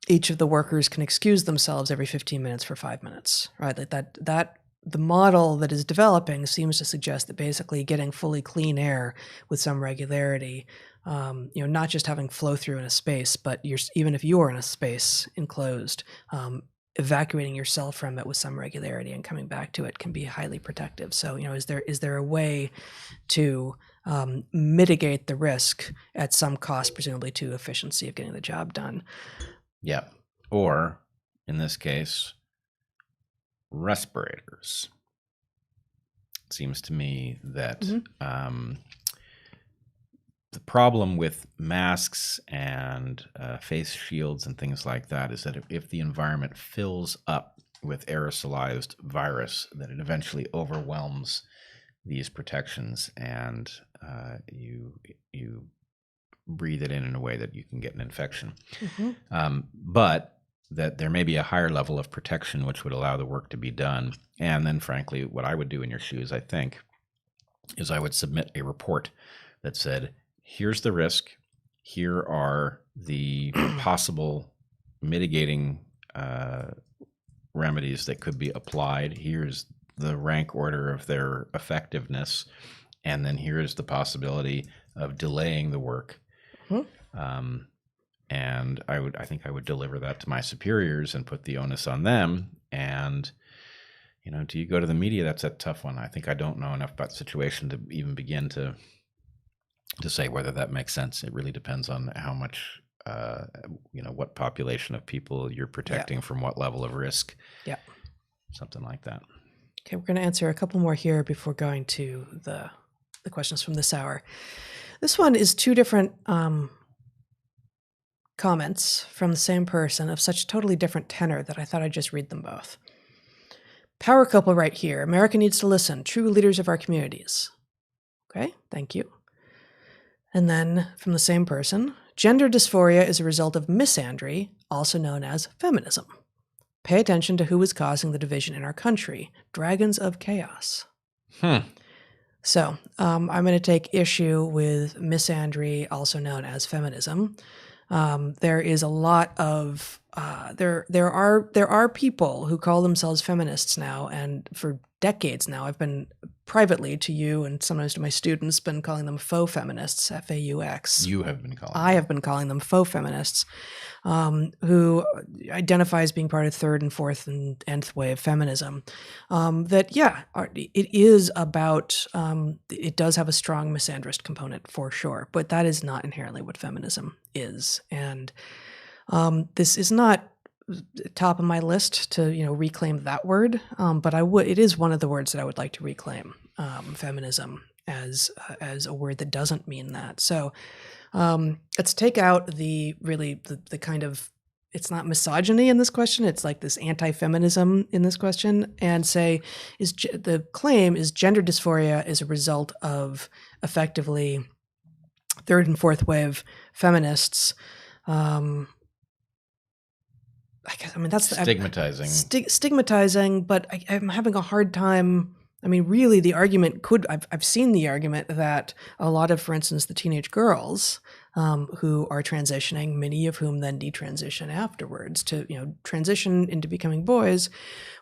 each of the workers can excuse themselves every 15 minutes for 5 minutes, right? Like that the model that is developing seems to suggest that basically getting fully clean air with some regularity, not just having flow through in a space, but even if you're in a space enclosed, evacuating yourself from it with some regularity and coming back to it can be highly protective. So, is there a way to mitigate the risk at some cost, presumably to efficiency of getting the job done? Yeah. Or in this case, respirators. It seems to me that the problem with masks and face shields and things like that is that if the environment fills up with aerosolized virus, that it eventually overwhelms these protections, and you breathe it in a way that you can get an infection. But that there may be a higher level of protection which would allow the work to be done. And then, frankly, what I would do in your shoes, I think, is I would submit a report that said, here's the risk, here are the possible mitigating remedies that could be applied, here's the rank order of their effectiveness, and then here's the possibility of delaying the work. And I think I would deliver that to my superiors and put the onus on them. And, do you go to the media? That's a tough one. I think I don't know enough about the situation to even begin to say whether that makes sense. It really depends on how much, what population of people you're protecting from what level of risk. Yeah. Something like that. Okay, we're going to answer a couple more here before going to the questions from this hour. This one is two different comments from the same person of such totally different tenor that I thought I'd just read them both. Power couple right here. America needs to listen. True leaders of our communities. Okay, thank you. And then from the same person, gender dysphoria is a result of misandry, also known as feminism. Pay attention to who is causing the division in our country. Dragons of chaos. So I'm going to take issue with misandry, also known as feminism. There is a lot of there are people who call themselves feminists now, and for decades now I've been privately to you and sometimes to my students, been calling them faux feminists, F-A-U-X. You have been calling. I have been calling them faux feminists, who identify as being part of third and fourth and nth wave feminism. It is about, it does have a strong misandrist component for sure, but that is not inherently what feminism is. And this is not top of my list to reclaim that word, but it is one of the words that I would like to reclaim, feminism as a word that doesn't mean that. So let's take out the kind of, it's not misogyny in this question, it's like this anti-feminism in this question, and say the claim is gender dysphoria is a result of effectively third and fourth wave feminists. That's stigmatizing. Stigmatizing, but I'm having a hard time. I mean, really, the argument I've seen the argument that a lot of, for instance, the teenage girls who are transitioning, many of whom then detransition afterwards to, transition into becoming boys,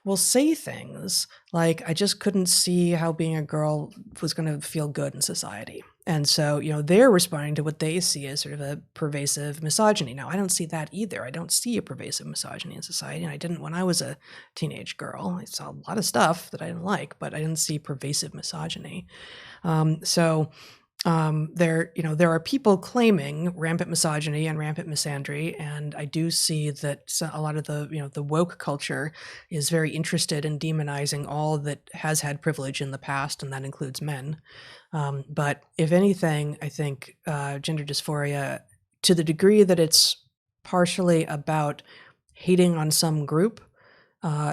will say things like, I just couldn't see how being a girl was going to feel good in society. And so, they're responding to what they see as sort of a pervasive misogyny. Now, I don't see that either. I don't see a pervasive misogyny in society. And I didn't when I was a teenage girl. I saw a lot of stuff that I didn't like, but I didn't see pervasive misogyny. There are people claiming rampant misogyny and rampant misandry, and I do see that a lot of the woke culture is very interested in demonizing all that has had privilege in the past, and that includes men. But if anything, I think gender dysphoria, to the degree that it's partially about hating on some group,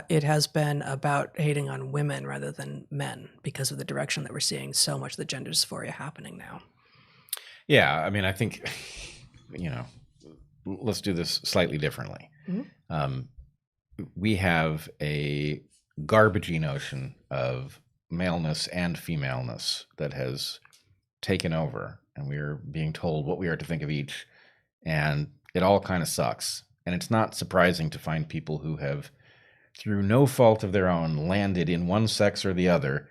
it has been about hating on women rather than men because of the direction that we're seeing so much of the gender dysphoria happening now. Yeah, I mean, I think, let's do this slightly differently. Mm-hmm. We have a garbagey notion of maleness and femaleness that has taken over, and we're being told what we are to think of each, and it all kind of sucks. And it's not surprising to find people who have, through no fault of their own, landed in one sex or the other,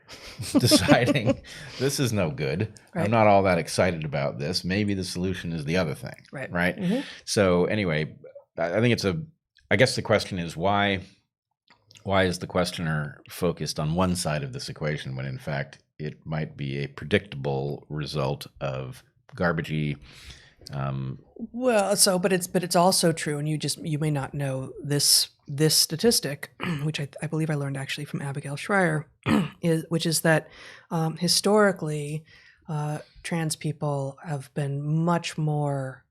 deciding this is no good. Right. I'm not all that excited about this. Maybe the solution is the other thing. Right. Mm-hmm. So anyway, I think I guess the question is why is the questioner focused on one side of this equation when in fact it might be a predictable result of garbagey. But it's also true, and you may not know this statistic, which I believe I learned actually from Abigail Schreier, which is that historically trans people have been much more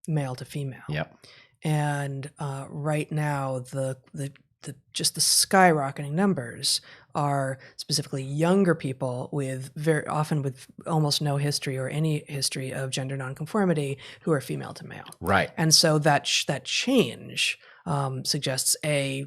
male to female. Yep. And right now the just the skyrocketing numbers are specifically younger people with very often with almost no history or any history of gender nonconformity who are female to male. Right. And so that change suggests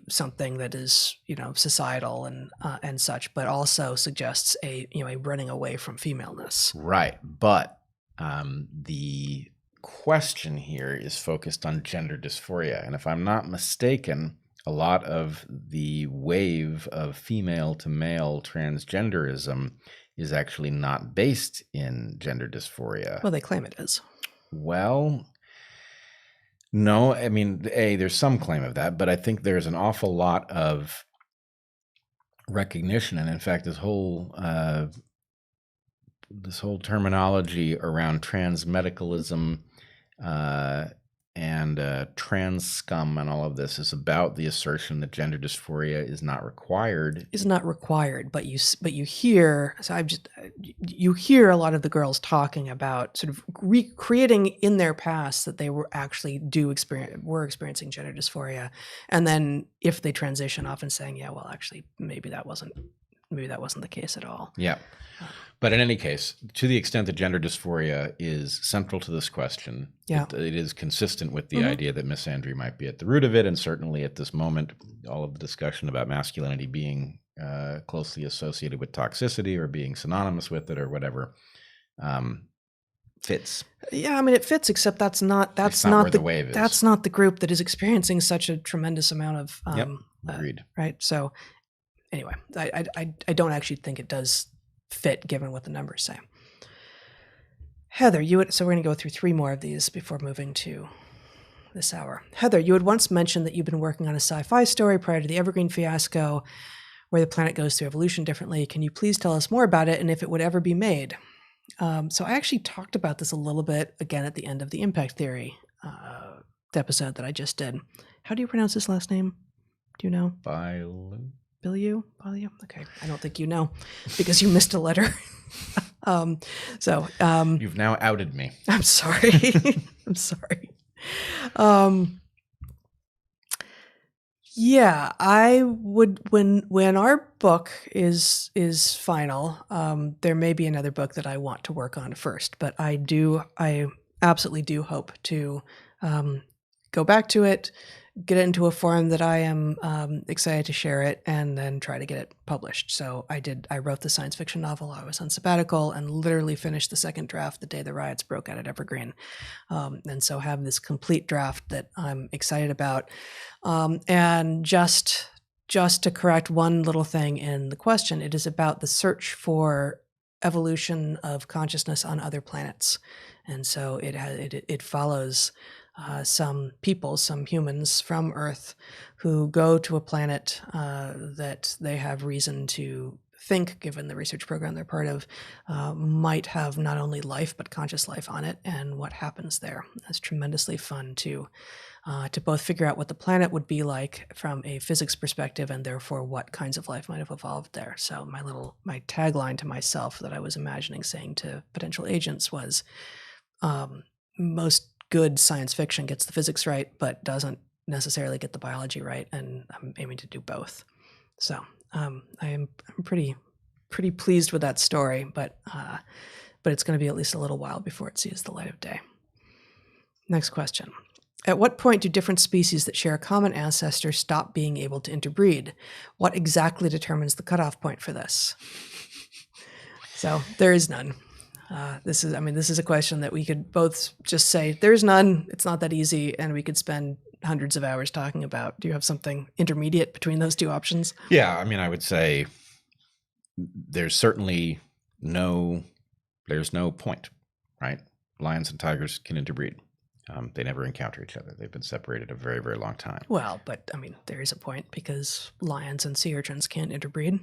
something that is societal and such, but also suggests a running away from femaleness. Right. But the question here is focused on gender dysphoria, and if I'm not mistaken, a lot of the wave of female to male transgenderism is actually not based in gender dysphoria. Well, they claim it is. Well, no, I mean, there's some claim of that, but I think there's an awful lot of recognition, and in fact, this whole terminology around transmedicalism and trans scum and all of this is about the assertion that gender dysphoria is not required. Is not required, but you hear. So you hear a lot of the girls talking about sort of recreating in their past that they were actually experiencing gender dysphoria, and then if they transition, often saying, "Yeah, well, actually, maybe that wasn't the case at all." Yeah. But in any case, to the extent that gender dysphoria is central to this question, it is consistent with the idea that misandry might be at the root of it, and certainly at this moment, all of the discussion about masculinity being closely associated with toxicity or being synonymous with it or whatever fits. Yeah, I mean, it fits, except that's not the wave is. That's not the group that is experiencing such a tremendous amount of agreed. Right. So anyway, I don't actually think it does fit given what the numbers say. Heather, so we're going to go through 3 more of these before moving to this hour. Heather, you had once mentioned that you've been working on a sci-fi story prior to the Evergreen fiasco where the planet goes through evolution differently. Can you please tell us more about it and if it would ever be made? So I actually talked about this a little bit again at the end of the Impact Theory episode that I just did. How do you pronounce his last name? Do you know? Bilu? Bilyeu? Okay. I don't think you know because you missed a letter. You've now outed me. I'm sorry. I'm sorry. Yeah, I would when our book is final, there may be another book that I want to work on first, but I absolutely do hope to go back to it, get it into a form that I am excited to share it, and then try to get it published. So I wrote the science fiction novel. I was on sabbatical and literally finished the second draft the day the riots broke out at Evergreen. And so have this complete draft that I'm excited about. And just to correct one little thing in the question, it is about the search for evolution of consciousness on other planets. And so it follows some people, some humans from Earth who go to a planet that they have reason to think, given the research program they're part of, might have not only life but conscious life on it, and what happens there. It's tremendously fun to both figure out what the planet would be like from a physics perspective, and therefore what kinds of life might have evolved there. So my tagline to myself that I was imagining saying to potential agents was, most good science fiction gets the physics right, but doesn't necessarily get the biology right, and I'm aiming to do both. So I'm pretty pleased with that story, but it's going to be at least a little while before it sees the light of day. Next question. At what point do different species that share a common ancestor stop being able to interbreed? What exactly determines the cutoff point for this? So there is none. This is a question that we could both just say, there's none, it's not that easy, and we could spend hundreds of hours talking about. Do you have something intermediate between those two options? Yeah, I would say there's certainly there's no point, right? Lions and tigers can interbreed. They never encounter each other. They've been separated a very, very long time. Well, but there is a point because lions and sea urchins can't interbreed.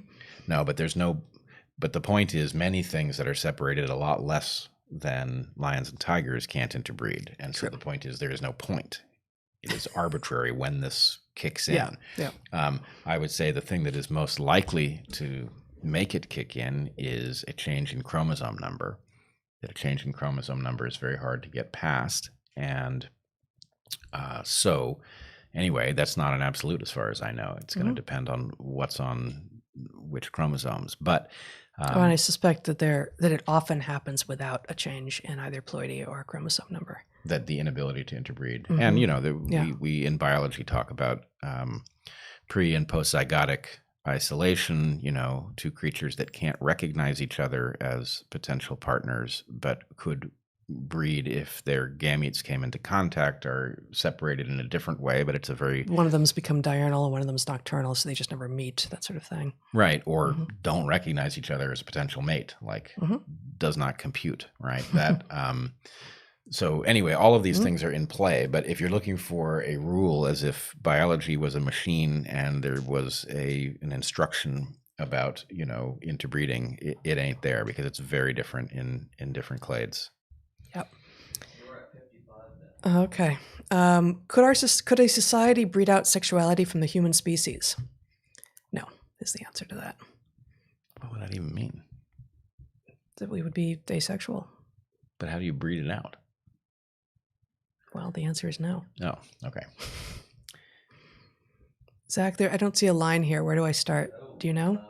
No, but the point is many things that are separated a lot less than lions and tigers can't interbreed. And so the point is there is no point. It is arbitrary when this kicks in. Yeah. I would say the thing that is most likely to make it kick in is a change in chromosome number. That a change in chromosome number is very hard to get past. And so anyway, that's not an absolute as far as I know. It's going to depend on what's on which chromosomes. But and I suspect that it often happens without a change in either ploidy or chromosome number. That the inability to interbreed. And, we in biology talk about pre and post-zygotic isolation, two creatures that can't recognize each other as potential partners, but could breed if their gametes came into contact, are separated in a different way, but it's one of them's become diurnal and one of them's nocturnal, so they just never meet, that sort of thing. Right. Or don't recognize each other as a potential mate, does not compute, right? That so anyway, all of these things are in play, but if you're looking for a rule as if biology was a machine and there was an instruction about, interbreeding, it ain't there, because it's very different in different clades. Yep. Okay. Could a society breed out sexuality from the human species? No, is the answer to that. What would that even mean? That we would be asexual. But how do you breed it out? Well, the answer is no. No. Okay. Zach, I don't see a line here. Where do I start? Do you know?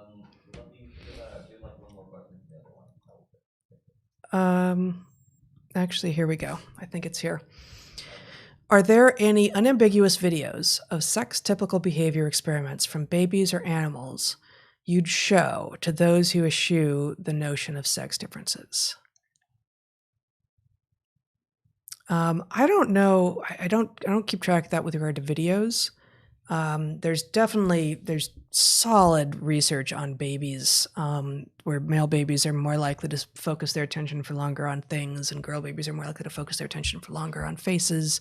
Actually, here we go. I think it's here. Are there any unambiguous videos of sex-typical behavior experiments from babies or animals you'd show to those who eschew the notion of sex differences? I don't know. I don't keep track of that with regard to videos. There's solid research on babies, where male babies are more likely to focus their attention for longer on things, and girl babies are more likely to focus their attention for longer on faces.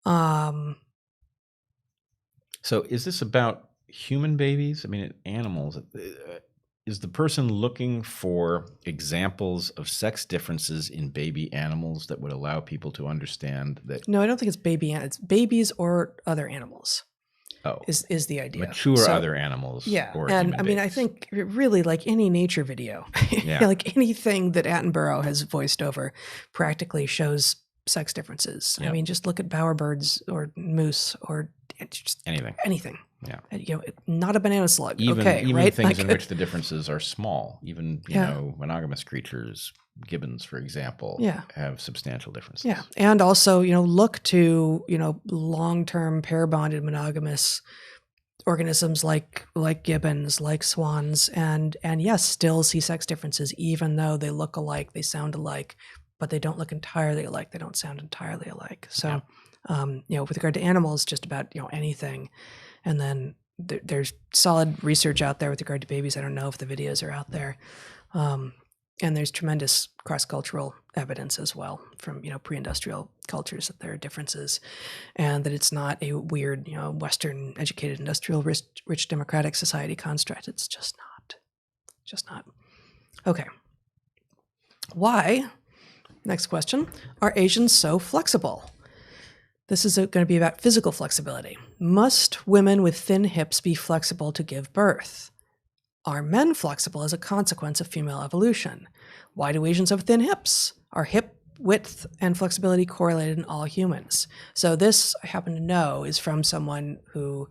So is this about human babies? I mean, animals. Is the person looking for examples of sex differences in baby animals that would allow people to understand that? No, I don't think it's it's babies or other animals. Oh, is the idea. Mature other animals. Yeah. Or And human I mean, I babies. think really like any nature video, Yeah. like anything that Attenborough has voiced over practically shows sex differences. I Yep. mean, just look at bowerbirds or moose or just anything. Yeah. Yeah. Not a banana slug. Even right? things in which the differences are small. Even, Yeah. monogamous creatures, gibbons, for example, Yeah. have substantial differences. Yeah. And also, look to, long-term pair bonded monogamous organisms like gibbons, like swans, and yes, still see sex differences, even though they look alike, they sound alike, but they don't look entirely alike. They don't sound entirely alike. So, with regard to animals, just about, anything. And then there's solid research out there with regard to babies. I don't know if the videos are out there. And there's tremendous cross-cultural evidence as well from, pre-industrial cultures that there are differences, and that it's not a weird, Western educated industrial rich democratic society construct. It's just not. Okay. Why, next question, are Asians so flexible? This is going to be about physical flexibility. Must women with thin hips be flexible to give birth? Are men flexible as a consequence of female evolution? Why do Asians have thin hips? Are hip width and flexibility correlated in all humans? So this, I happen to know, is from someone who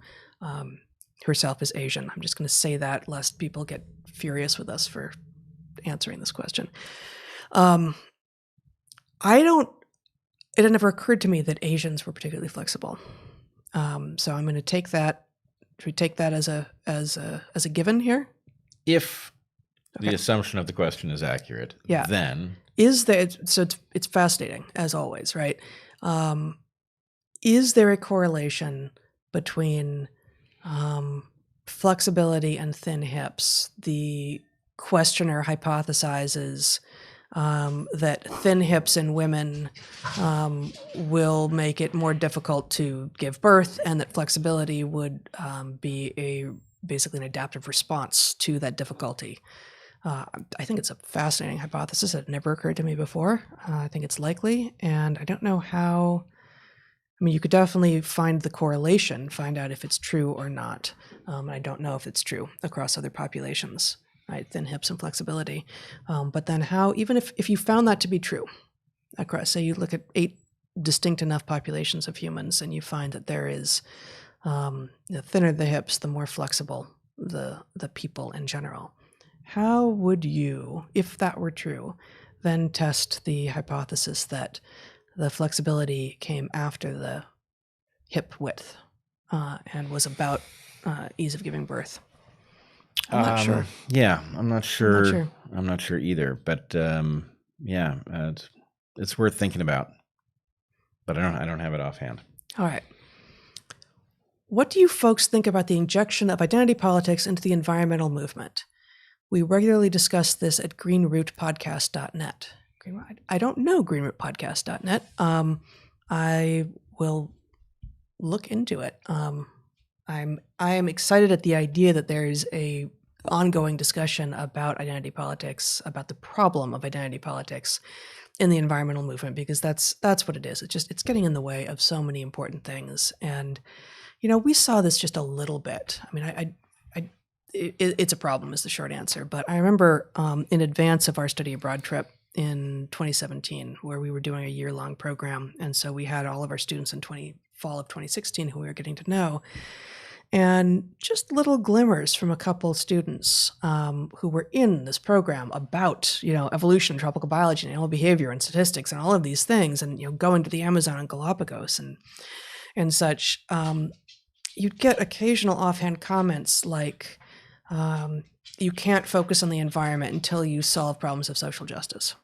herself is Asian. I'm just going to say that lest people get furious with us for answering this question. It had never occurred to me that Asians were particularly flexible. So I'm going to take that. Should we take that as a given here? If Okay. the assumption of the question is accurate, Yeah. then Is there? So it's fascinating as always, right? Is there a correlation between flexibility and thin hips? The questioner hypothesizes that thin hips in women will make it more difficult to give birth, and that flexibility would be basically an adaptive response to that difficulty. I think it's a fascinating hypothesis that never occurred to me before. I think it's likely, and I don't know how. I mean, you could definitely find the correlation, find out if it's true or not. I don't know if it's true across other populations, right? Thin hips and flexibility. But then how, even if you found that to be true, across, say you look at 8 distinct enough populations of humans and you find that there is, the thinner the hips, the more flexible the people in general. How would you, if that were true, then test the hypothesis that the flexibility came after the hip width and was about ease of giving birth? I'm not sure. Yeah, I'm not sure. sure. I'm not sure either. But it's worth thinking about. But I don't have it offhand. All right. What do you folks think about the injection of identity politics into the environmental movement? We regularly discuss this at greenrootpodcast.net. I don't know greenrootpodcast.net. I will look into it. I am excited at the idea that there is a ongoing discussion about identity politics, about the problem of identity politics in the environmental movement, because that's what it is. It's getting in the way of so many important things. And we saw this just a little bit. I mean, it's a problem is the short answer. But I remember in advance of our study abroad trip in 2017, where we were doing a year-long program, and so we had all of our students in fall of 2016 who we were getting to know, and just little glimmers from a couple students who were in this program about evolution, tropical biology, and animal behavior, and statistics, and all of these things, and going to the Amazon and Galapagos and such. You'd get occasional offhand comments like, you can't focus on the environment until you solve problems of social justice.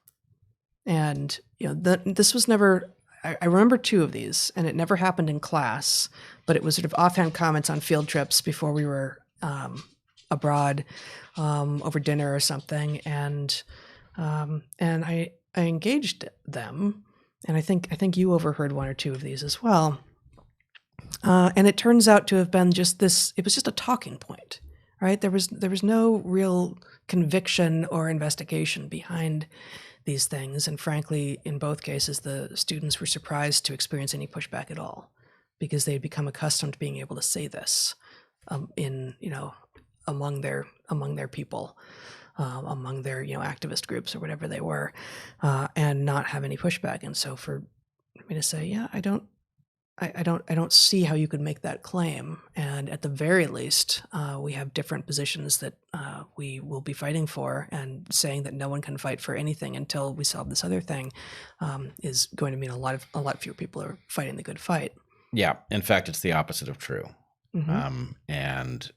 And this was never, I remember two of these, and it never happened in class, but it was sort of offhand comments on field trips before we were abroad over dinner or something, and I engaged them, and I think you overheard one or two of these as well. And it turns out to have been just this. It was just a talking point, right? There was no real conviction or investigation behind these things, and frankly, in both cases, the students were surprised to experience any pushback at all, because they had become accustomed to being able to say this in among their people, among their activist groups or whatever they were, and not have any pushback. And so for me to say, yeah, I don't see how you could make that claim. And at the very least, we have different positions that we will be fighting for, and saying that no one can fight for anything until we solve this other thing is going to mean a lot fewer people are fighting the good fight. Yeah. In fact, it's the opposite of true. Mm-hmm. And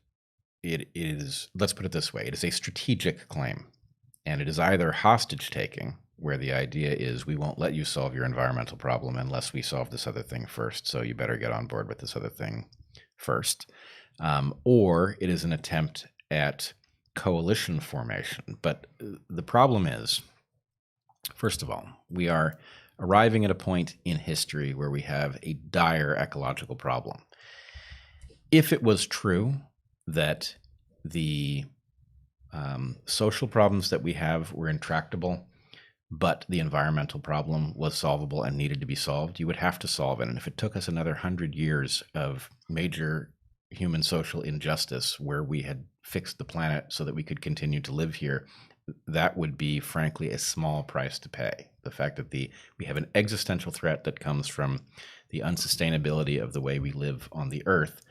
it is, let's put it this way, it is a strategic claim, and it is either hostage taking, where the idea is we won't let you solve your environmental problem unless we solve this other thing first, so you better get on board with this other thing first, or it is an attempt at coalition formation. But the problem is, first of all, we are arriving at a point in history where we have a dire ecological problem. If it was true that the social problems that we have were intractable, but the environmental problem was solvable and needed to be solved, you would have to solve it. And if it took us another 100 years of major human social injustice where we had fixed the planet so that we could continue to live here, that would be, frankly, a small price to pay. The fact that we have an existential threat that comes from the unsustainability of the way we live on the earth,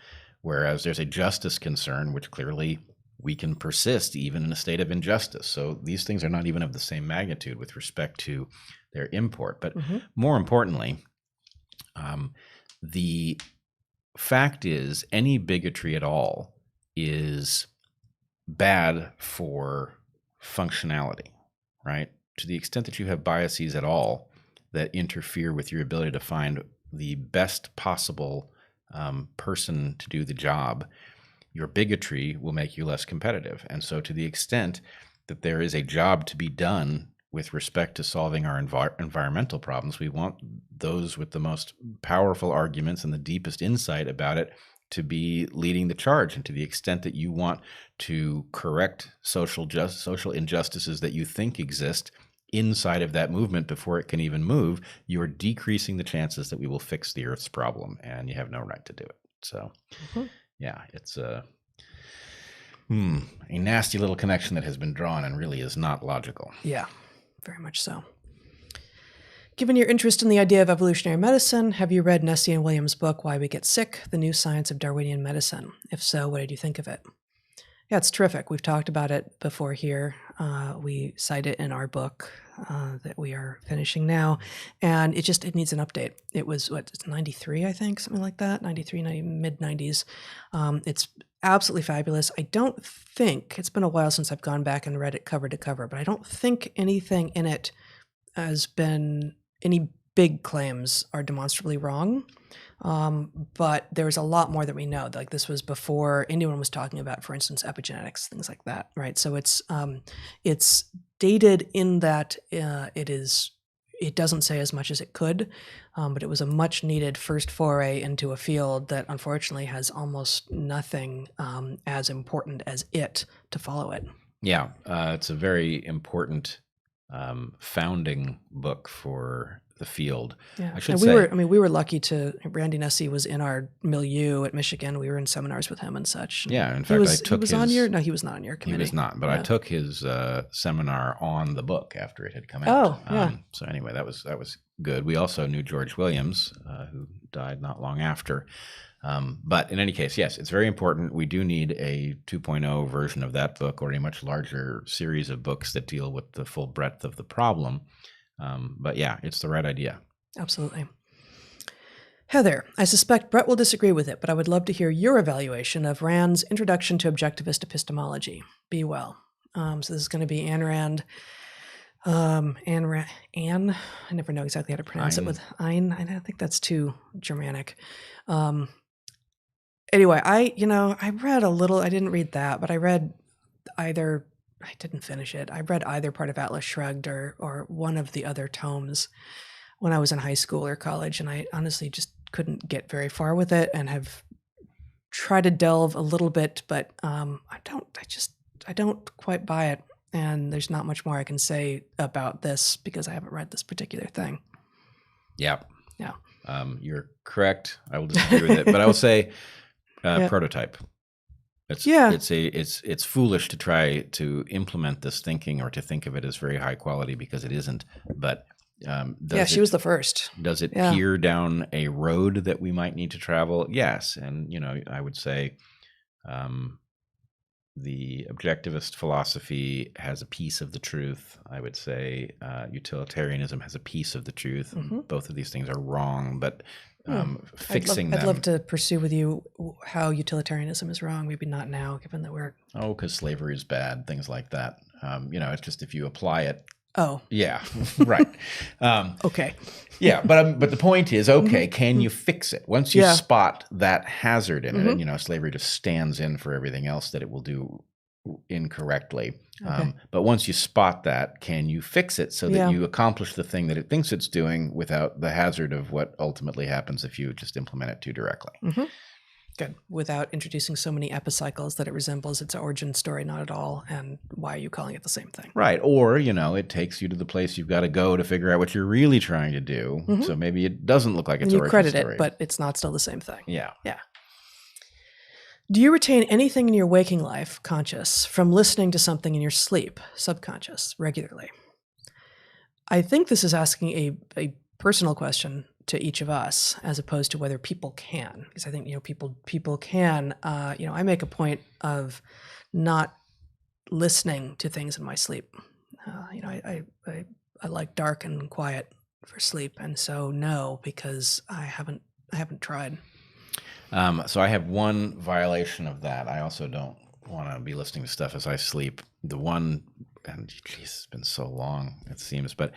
whereas there's a justice concern, which clearly we can persist even in a state of injustice. So these things are not even of the same magnitude with respect to their import. But more importantly, the fact is, any bigotry at all is bad for functionality, right? To the extent that you have biases at all that interfere with your ability to find the best possible person to do the job, your bigotry will make you less competitive. And so to the extent that there is a job to be done with respect to solving our environmental problems, we want those with the most powerful arguments and the deepest insight about it to be leading the charge. And to the extent that you want to correct social injustices that you think exist inside of that movement before it can even move, you're decreasing the chances that we will fix the Earth's problem, and you have no right to do it. So yeah, it's a nasty little connection that has been drawn and really is not logical. Yeah, very much so. Given your interest in the idea of evolutionary medicine, have you read Nessie and Williams' book, Why We Get Sick, The New Science of Darwinian Medicine? If so, what did you think of it? Yeah, it's terrific. We've talked about it before here. We cite it in our book that we are finishing now, and it needs an update. It was, 93, I think, something like that, 93, mid-90s. It's absolutely fabulous. I don't think, it's been a while since I've gone back and read it cover to cover, but I don't think anything in it has been, any big claims are demonstrably wrong. But there's a lot more that we know. Like, this was before anyone was talking about, for instance, epigenetics, things like that, right? So it's dated in that it doesn't say as much as it could, but it was a much needed first foray into a field that unfortunately has almost nothing as important as it to follow it. Yeah, it's a very important founding book for the field. Yeah, I should and say, we were lucky to. Randy Nessie was in our milieu at Michigan. We were in seminars with him and such. Yeah, in fact, I took he was his. on your. No, he was not on your committee. He was not, but Yeah. I took his seminar on the book after it had come out. Oh, yeah. So anyway, that was good. We also knew George Williams, who died not long after. But in any case, yes, it's very important. We do need a 2.0 version of that book, or a much larger series of books that deal with the full breadth of the problem. But yeah, it's the right idea. Absolutely. Heather, I suspect Brett will disagree with it, but I would love to hear your evaluation of Rand's Introduction to Objectivist Epistemology. Be well. So this is going to be Ayn Rand. Anne, I never know exactly how to pronounce it Ein. with Ein. I think that's too Germanic. Anyway, I read a little, I didn't read that, but I read either, I didn't finish it. I read either part of Atlas Shrugged or one of the other tomes when I was in high school or college, and I honestly just couldn't get very far with it and have tried to delve a little bit, but I don't quite buy it. And there's not much more I can say about this because I haven't read this particular thing. Yeah. Yeah. You're correct. I will disagree with it, but I will say Yeah. prototype. Yeah. It's foolish to try to implement this thinking or to think of it as very high quality because it isn't. But She was the first. Does it Yeah. peer down a road that we might need to travel? Yes. And, I would say the objectivist philosophy has a piece of the truth. I would say utilitarianism has a piece of the truth. Mhm. Both of these things are wrong, but fixing I'd them. love to pursue with you how utilitarianism is wrong. Maybe not now, given that we're. Oh, because slavery is bad, things like that. It's just if you apply it. Oh. Yeah, right. Okay. Yeah, but the point is, okay, can you fix it? Once you spot that hazard in it, and slavery just stands in for everything else that it will do incorrectly. Okay. But once you spot that, can you fix it so that you accomplish the thing that it thinks it's doing without the hazard of what ultimately happens if you just implement it too directly? Mm-hmm. Good. Without introducing so many epicycles that it resembles its origin story, not at all. And why are you calling it the same thing? Right. Or, it takes you to the place you've got to go to figure out what you're really trying to do. Mm-hmm. So maybe it doesn't look like its origin story. You credit it, but it's not still the same thing. Yeah. Yeah. Do you retain anything in your waking life, conscious, from listening to something in your sleep, subconscious, regularly? I think this is asking a personal question to each of us, as opposed to whether people can, because I think people can. I make a point of not listening to things in my sleep. I like dark and quiet for sleep, and so no, because I haven't tried. So I have one violation of that. I also don't want to be listening to stuff as I sleep. The one, and geez, it's been so long, it seems, but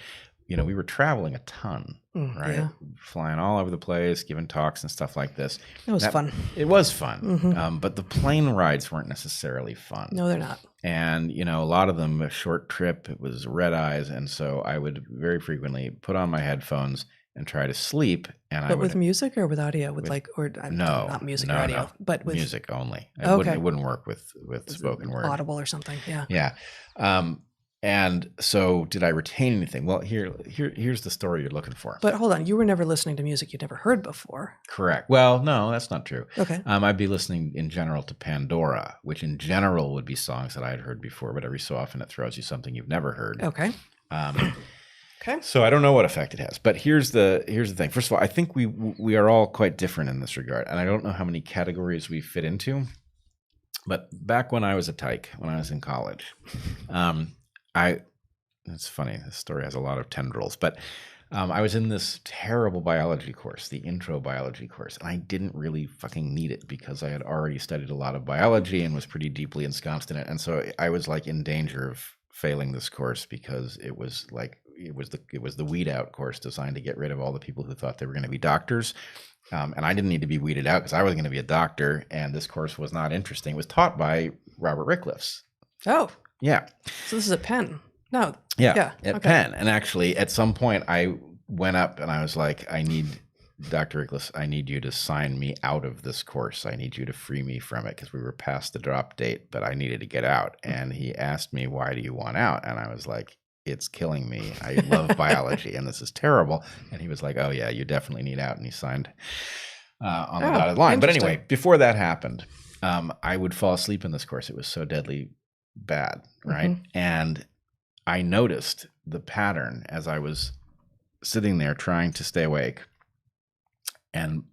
we were traveling a ton, right? Yeah. Flying all over the place, giving talks and stuff like this. It was fun. It was fun. Mm-hmm. But the plane rides weren't necessarily fun. No, they're not. And, a lot of them, a short trip, it was red eyes. And so I would very frequently put on my headphones and try to sleep. But with music or with audio? Not music or audio, but with music only. It wouldn't work with spoken word. Audible or something. Yeah. Yeah. And so did I retain anything? Well, here's the story you're looking for. But hold on, you were never listening to music you'd never heard before. Correct. Well, no, that's not true. Okay. I'd be listening in general to Pandora, which in general would be songs that I had heard before, but every so often it throws you something you've never heard. Okay. Okay. So I don't know what effect it has, but here's the thing. First of all, I think we are all quite different in this regard, and I don't know how many categories we fit into. But back when I was a tyke, when I was in college, it's funny, this story has a lot of tendrils, but I was in this terrible biology course, the intro biology course, and I didn't really fucking need it because I had already studied a lot of biology and was pretty deeply ensconced in it. And so I was like in danger of failing this course because it was the weed out course designed to get rid of all the people who thought they were going to be doctors. And I didn't need to be weeded out because I was going to be a doctor, and this course was not interesting. It was taught by Robert Rickliffs. Oh. Yeah. So this is at Penn. No. Yeah. At Penn. And actually, at some point, I went up and I was like, Dr. Rickliffs, I need you to sign me out of this course. I need you to free me from it because we were past the drop date, but I needed to get out. And he asked me, why do you want out? And I was like, it's killing me. I love biology and this is terrible. And he was like, oh yeah, you definitely need out. And he signed on the dotted line. But anyway, before that happened, I would fall asleep in this course. It was so deadly bad, right? Mm-hmm. And I noticed the pattern as I was sitting there trying to stay awake. And,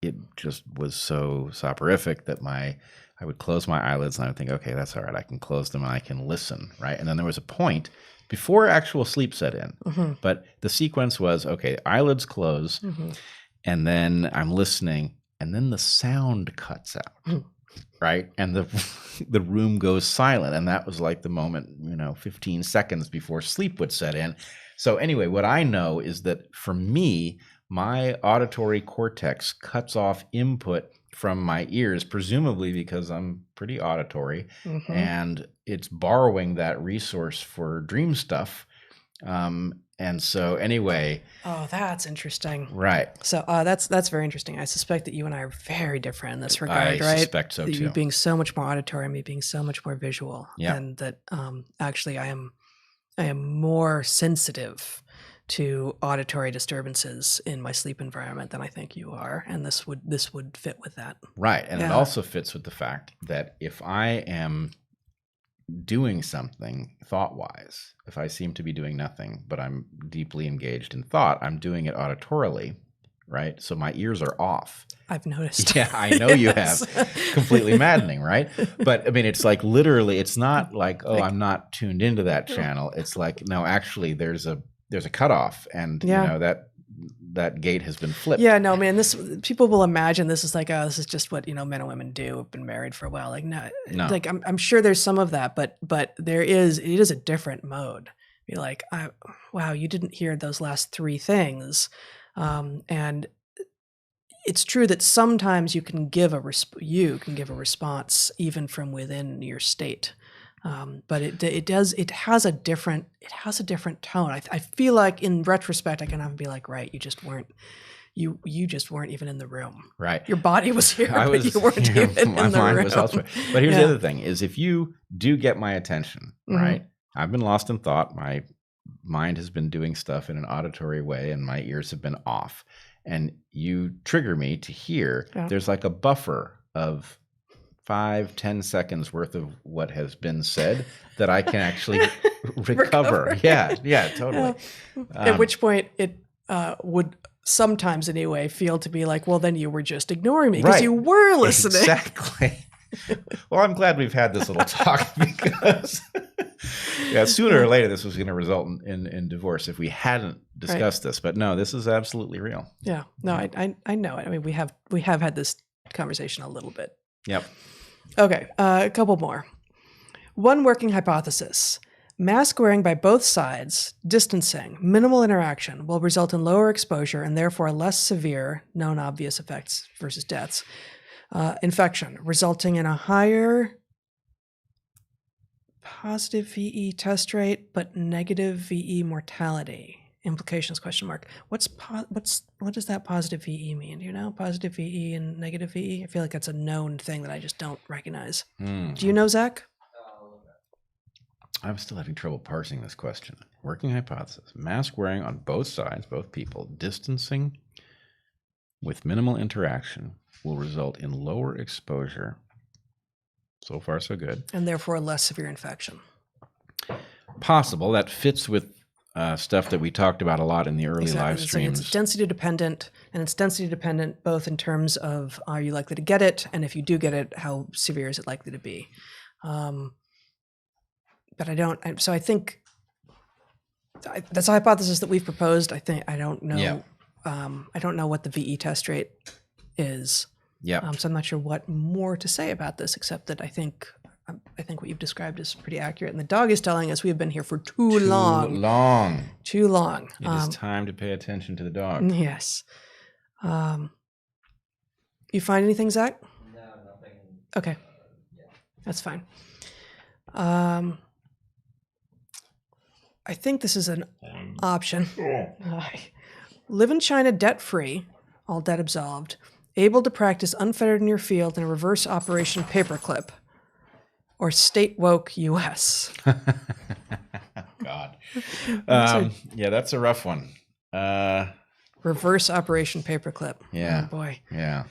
it just was so soporific that I would close my eyelids and I would think, okay, that's all right. I can close them and I can listen, right? And then there was a point before actual sleep set in, mm-hmm. but the sequence was, okay, eyelids close, mm-hmm. and then I'm listening, and then the sound cuts out. Mm-hmm. right? And the room goes silent, and that was like the moment, 15 seconds before sleep would set in. So anyway, what I know is that for me, my auditory cortex cuts off input from my ears, presumably because I'm pretty auditory, and it's borrowing that resource for dream stuff. And so anyway. Oh, that's interesting. Right. So that's very interesting. I suspect that you and I are very different in this regard, right? I suspect so too. You being so much more auditory, me being so much more visual, yeah. and that actually I am more sensitive to auditory disturbances in my sleep environment than I think you are, and this would fit with that. Right, and it also fits with the fact that if I am doing something thought-wise, if I seem to be doing nothing, but I'm deeply engaged in thought, I'm doing it auditorily, right? So my ears are off. I've noticed. Yeah, I know you have. Completely maddening, right? But I mean, it's like literally, it's not like, oh, I'm not tuned into that channel. It's like, no, actually there's a cutoff, and that gate has been flipped. Yeah, no, man, people will imagine this is like, oh, this is just what, men and women do, have been married for a while. Like, no. Like I'm sure there's some of that, but it is a different mode. Be like, wow, you didn't hear those last three things. And it's true that sometimes you can give a response even from within your state. But it has a different tone. I feel like in retrospect, I can often be like, right, you just weren't even in the room. Right. Your body was here, but you weren't even in the room. My mind was elsewhere. But here's the other thing is, if you do get my attention, right, I've been lost in thought. My mind has been doing stuff in an auditory way, and my ears have been off. And you trigger me to hear, there's like a buffer of 5-10 seconds worth of what has been said that I can actually recover. Yeah, totally. At which point it would sometimes anyway feel to be like, well, then you were just ignoring me because you were listening. Exactly. Well, I'm glad we've had this little talk because sooner or later this was going to result in divorce if we hadn't discussed this. But no, this is absolutely real. Yeah. No, I know it. I mean, we have had this conversation a little bit. Yep. Okay, a couple more. One working hypothesis. Mask wearing by both sides, distancing, minimal interaction will result in lower exposure and therefore less severe, known obvious effects versus deaths, infection, resulting in a higher positive VE test rate but negative VE mortality. Implications ? What does that positive VE mean? Do you know positive VE and negative VE? I feel like that's a known thing that I just don't recognize. Do you know, Zach? I'm still having trouble parsing this question. Working hypothesis: mask wearing on both sides, both people, distancing with minimal interaction will result in lower exposure. So far, so good. And therefore less severe infection. Possible. That fits with stuff that we talked about a lot in the early live streams. It's density dependent, and it's density dependent both in terms of are you likely to get it, and if you do get it, how severe is it likely to be? But I don't. So I think that's a hypothesis that we've proposed. I don't know. Yeah. I don't know what the VE test rate is. Yeah. So I'm not sure what more to say about this, except that I think what you've described is pretty accurate. And the dog is telling us we've been here for too long. Too long. It is time to pay attention to the dog. Yes. You find anything, Zach? No, nothing. Okay. That's fine. I think this is an option. Live in China debt-free, all debt absolved, able to practice unfettered in your field in a reverse operation paperclip, or state woke U.S. God. Yeah, that's a rough one. Reverse operation paperclip. Yeah. Oh, boy. Yeah.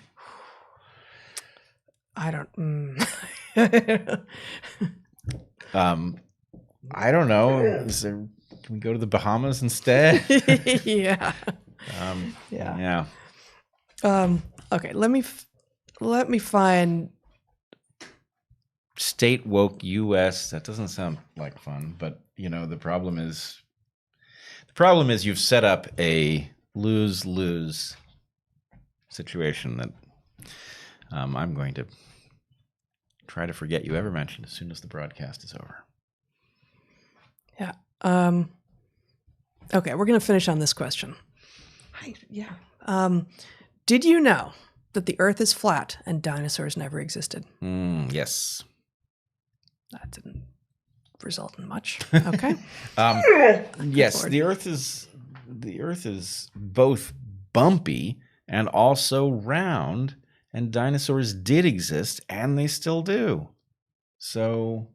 I don't. I don't know. Can we go to the Bahamas instead? Yeah. Yeah. Okay. Let me find state woke U.S. That doesn't sound like fun, but the problem is you've set up a lose-lose situation that I'm going to try to forget you ever mentioned as soon as the broadcast is over. Yeah. Okay, we're going to finish on this question. Did you know that the Earth is flat and dinosaurs never existed? Yes. That didn't result in much. Okay. Yes, Lord. the Earth is both bumpy and also round, and dinosaurs did exist, and they still do. So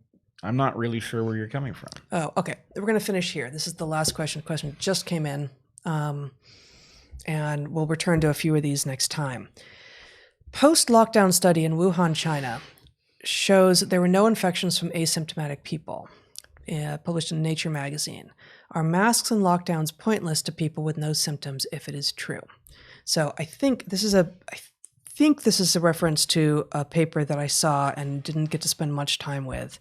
I'm not really sure where you're coming from. Oh, okay. We're going to finish here. This is the last question. The question just came in, and we'll return to a few of these next time. Post-lockdown study in Wuhan, China, shows that there were no infections from asymptomatic people, published in Nature magazine. Are masks and lockdowns pointless to people with no symptoms if it is true? So I think this is a reference to a paper that I saw and didn't get to spend much time with.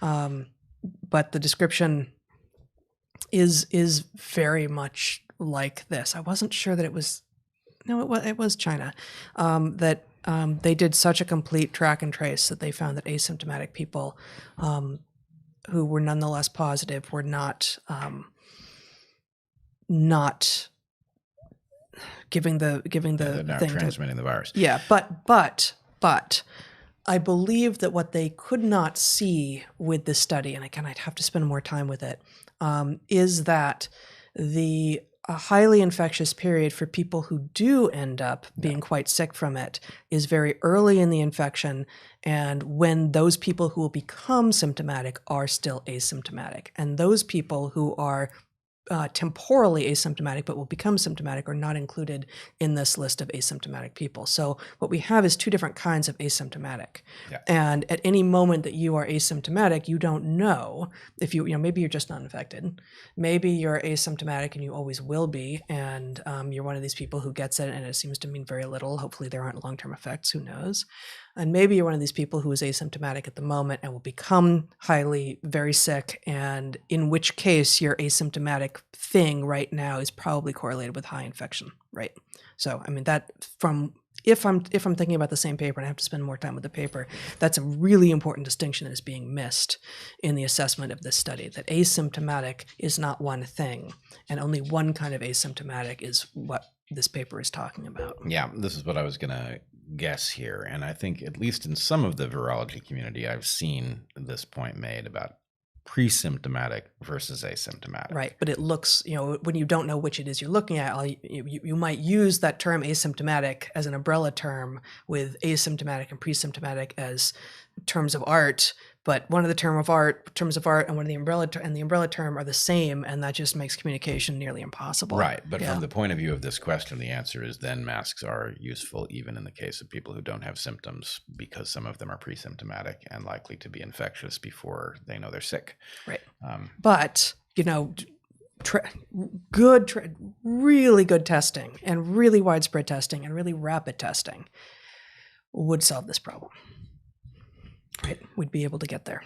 But the description is very much like this. I wasn't sure that it was. No, it was China. That they did such a complete track and trace that they found that asymptomatic people who were nonetheless positive were not giving the They're not thing transmitting the virus. Yeah, but I believe that what they could not see with this study, and again, I'd have to spend more time with it, is that a highly infectious period for people who do end up being quite sick from it is very early in the infection, and when those people who will become symptomatic are still asymptomatic. And those people who are temporally asymptomatic but will become symptomatic are not included in this list of asymptomatic people. So what we have is two different kinds of asymptomatic. Yeah. And at any moment that you are asymptomatic, you don't know if maybe you're just not infected. Maybe you're asymptomatic and you always will be, and you're one of these people who gets it and it seems to mean very little. Hopefully there aren't long-term effects, who knows? And maybe you're one of these people who is asymptomatic at the moment and will become very sick, and in which case your asymptomatic thing right now is probably correlated with high infection, right? So, I mean, if I'm thinking about the same paper and I have to spend more time with the paper, that's a really important distinction that is being missed in the assessment of this study, that asymptomatic is not one thing, and only one kind of asymptomatic is what this paper is talking about. Yeah, this is what I was going to guess here. And I think at least in some of the virology community, I've seen this point made about pre-symptomatic versus asymptomatic. Right, but it looks, when you don't know which it is you're looking at, you might use that term asymptomatic as an umbrella term with asymptomatic and pre-symptomatic as terms of art, but one of the terms of art and one of the umbrella term are the same, and that just makes communication nearly impossible. Right, but from the point of view of this question, the answer is then masks are useful even in the case of people who don't have symptoms, because some of them are pre-symptomatic and likely to be infectious before they know they're sick. Right, but really good testing and really widespread testing and really rapid testing would solve this problem. Right, we'd be able to get there.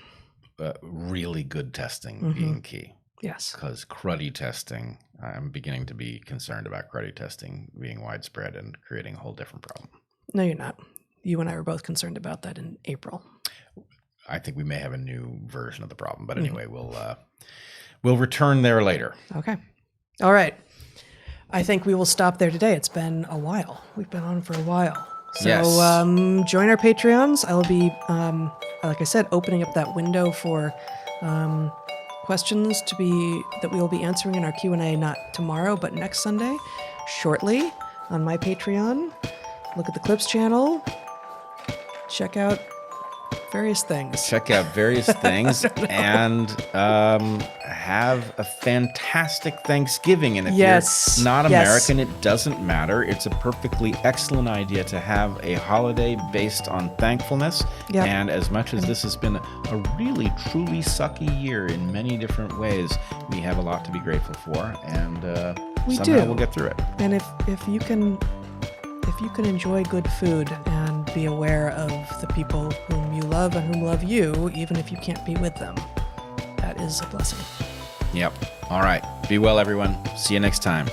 Really good testing being key. Yes. Because cruddy testing, I'm beginning to be concerned about cruddy testing being widespread and creating a whole different problem. No, you're not. You and I were both concerned about that in April. I think we may have a new version of the problem, but anyway, we'll return there later. Okay. All right. I think we will stop there today. It's been a while. We've been on for a while. So Yes. Join our Patreons. I will be, like I said, opening up that window for questions that we will be answering in our Q&A, not tomorrow, but next Sunday, shortly on my Patreon. Look at the Clips channel. Check out various things. And have a fantastic Thanksgiving. And if Yes. you're not Yes. American, it doesn't matter. It's a perfectly excellent idea to have a holiday based on thankfulness. Yep. And as much as this has been a really, truly sucky year in many different ways, we have a lot to be grateful for. And We somehow do. we'll get through it. And if you can enjoy good food and be aware of the people whom you love and whom love you, even if you can't be with them, that is a blessing. Yep. All right. Be well, everyone. See you next time.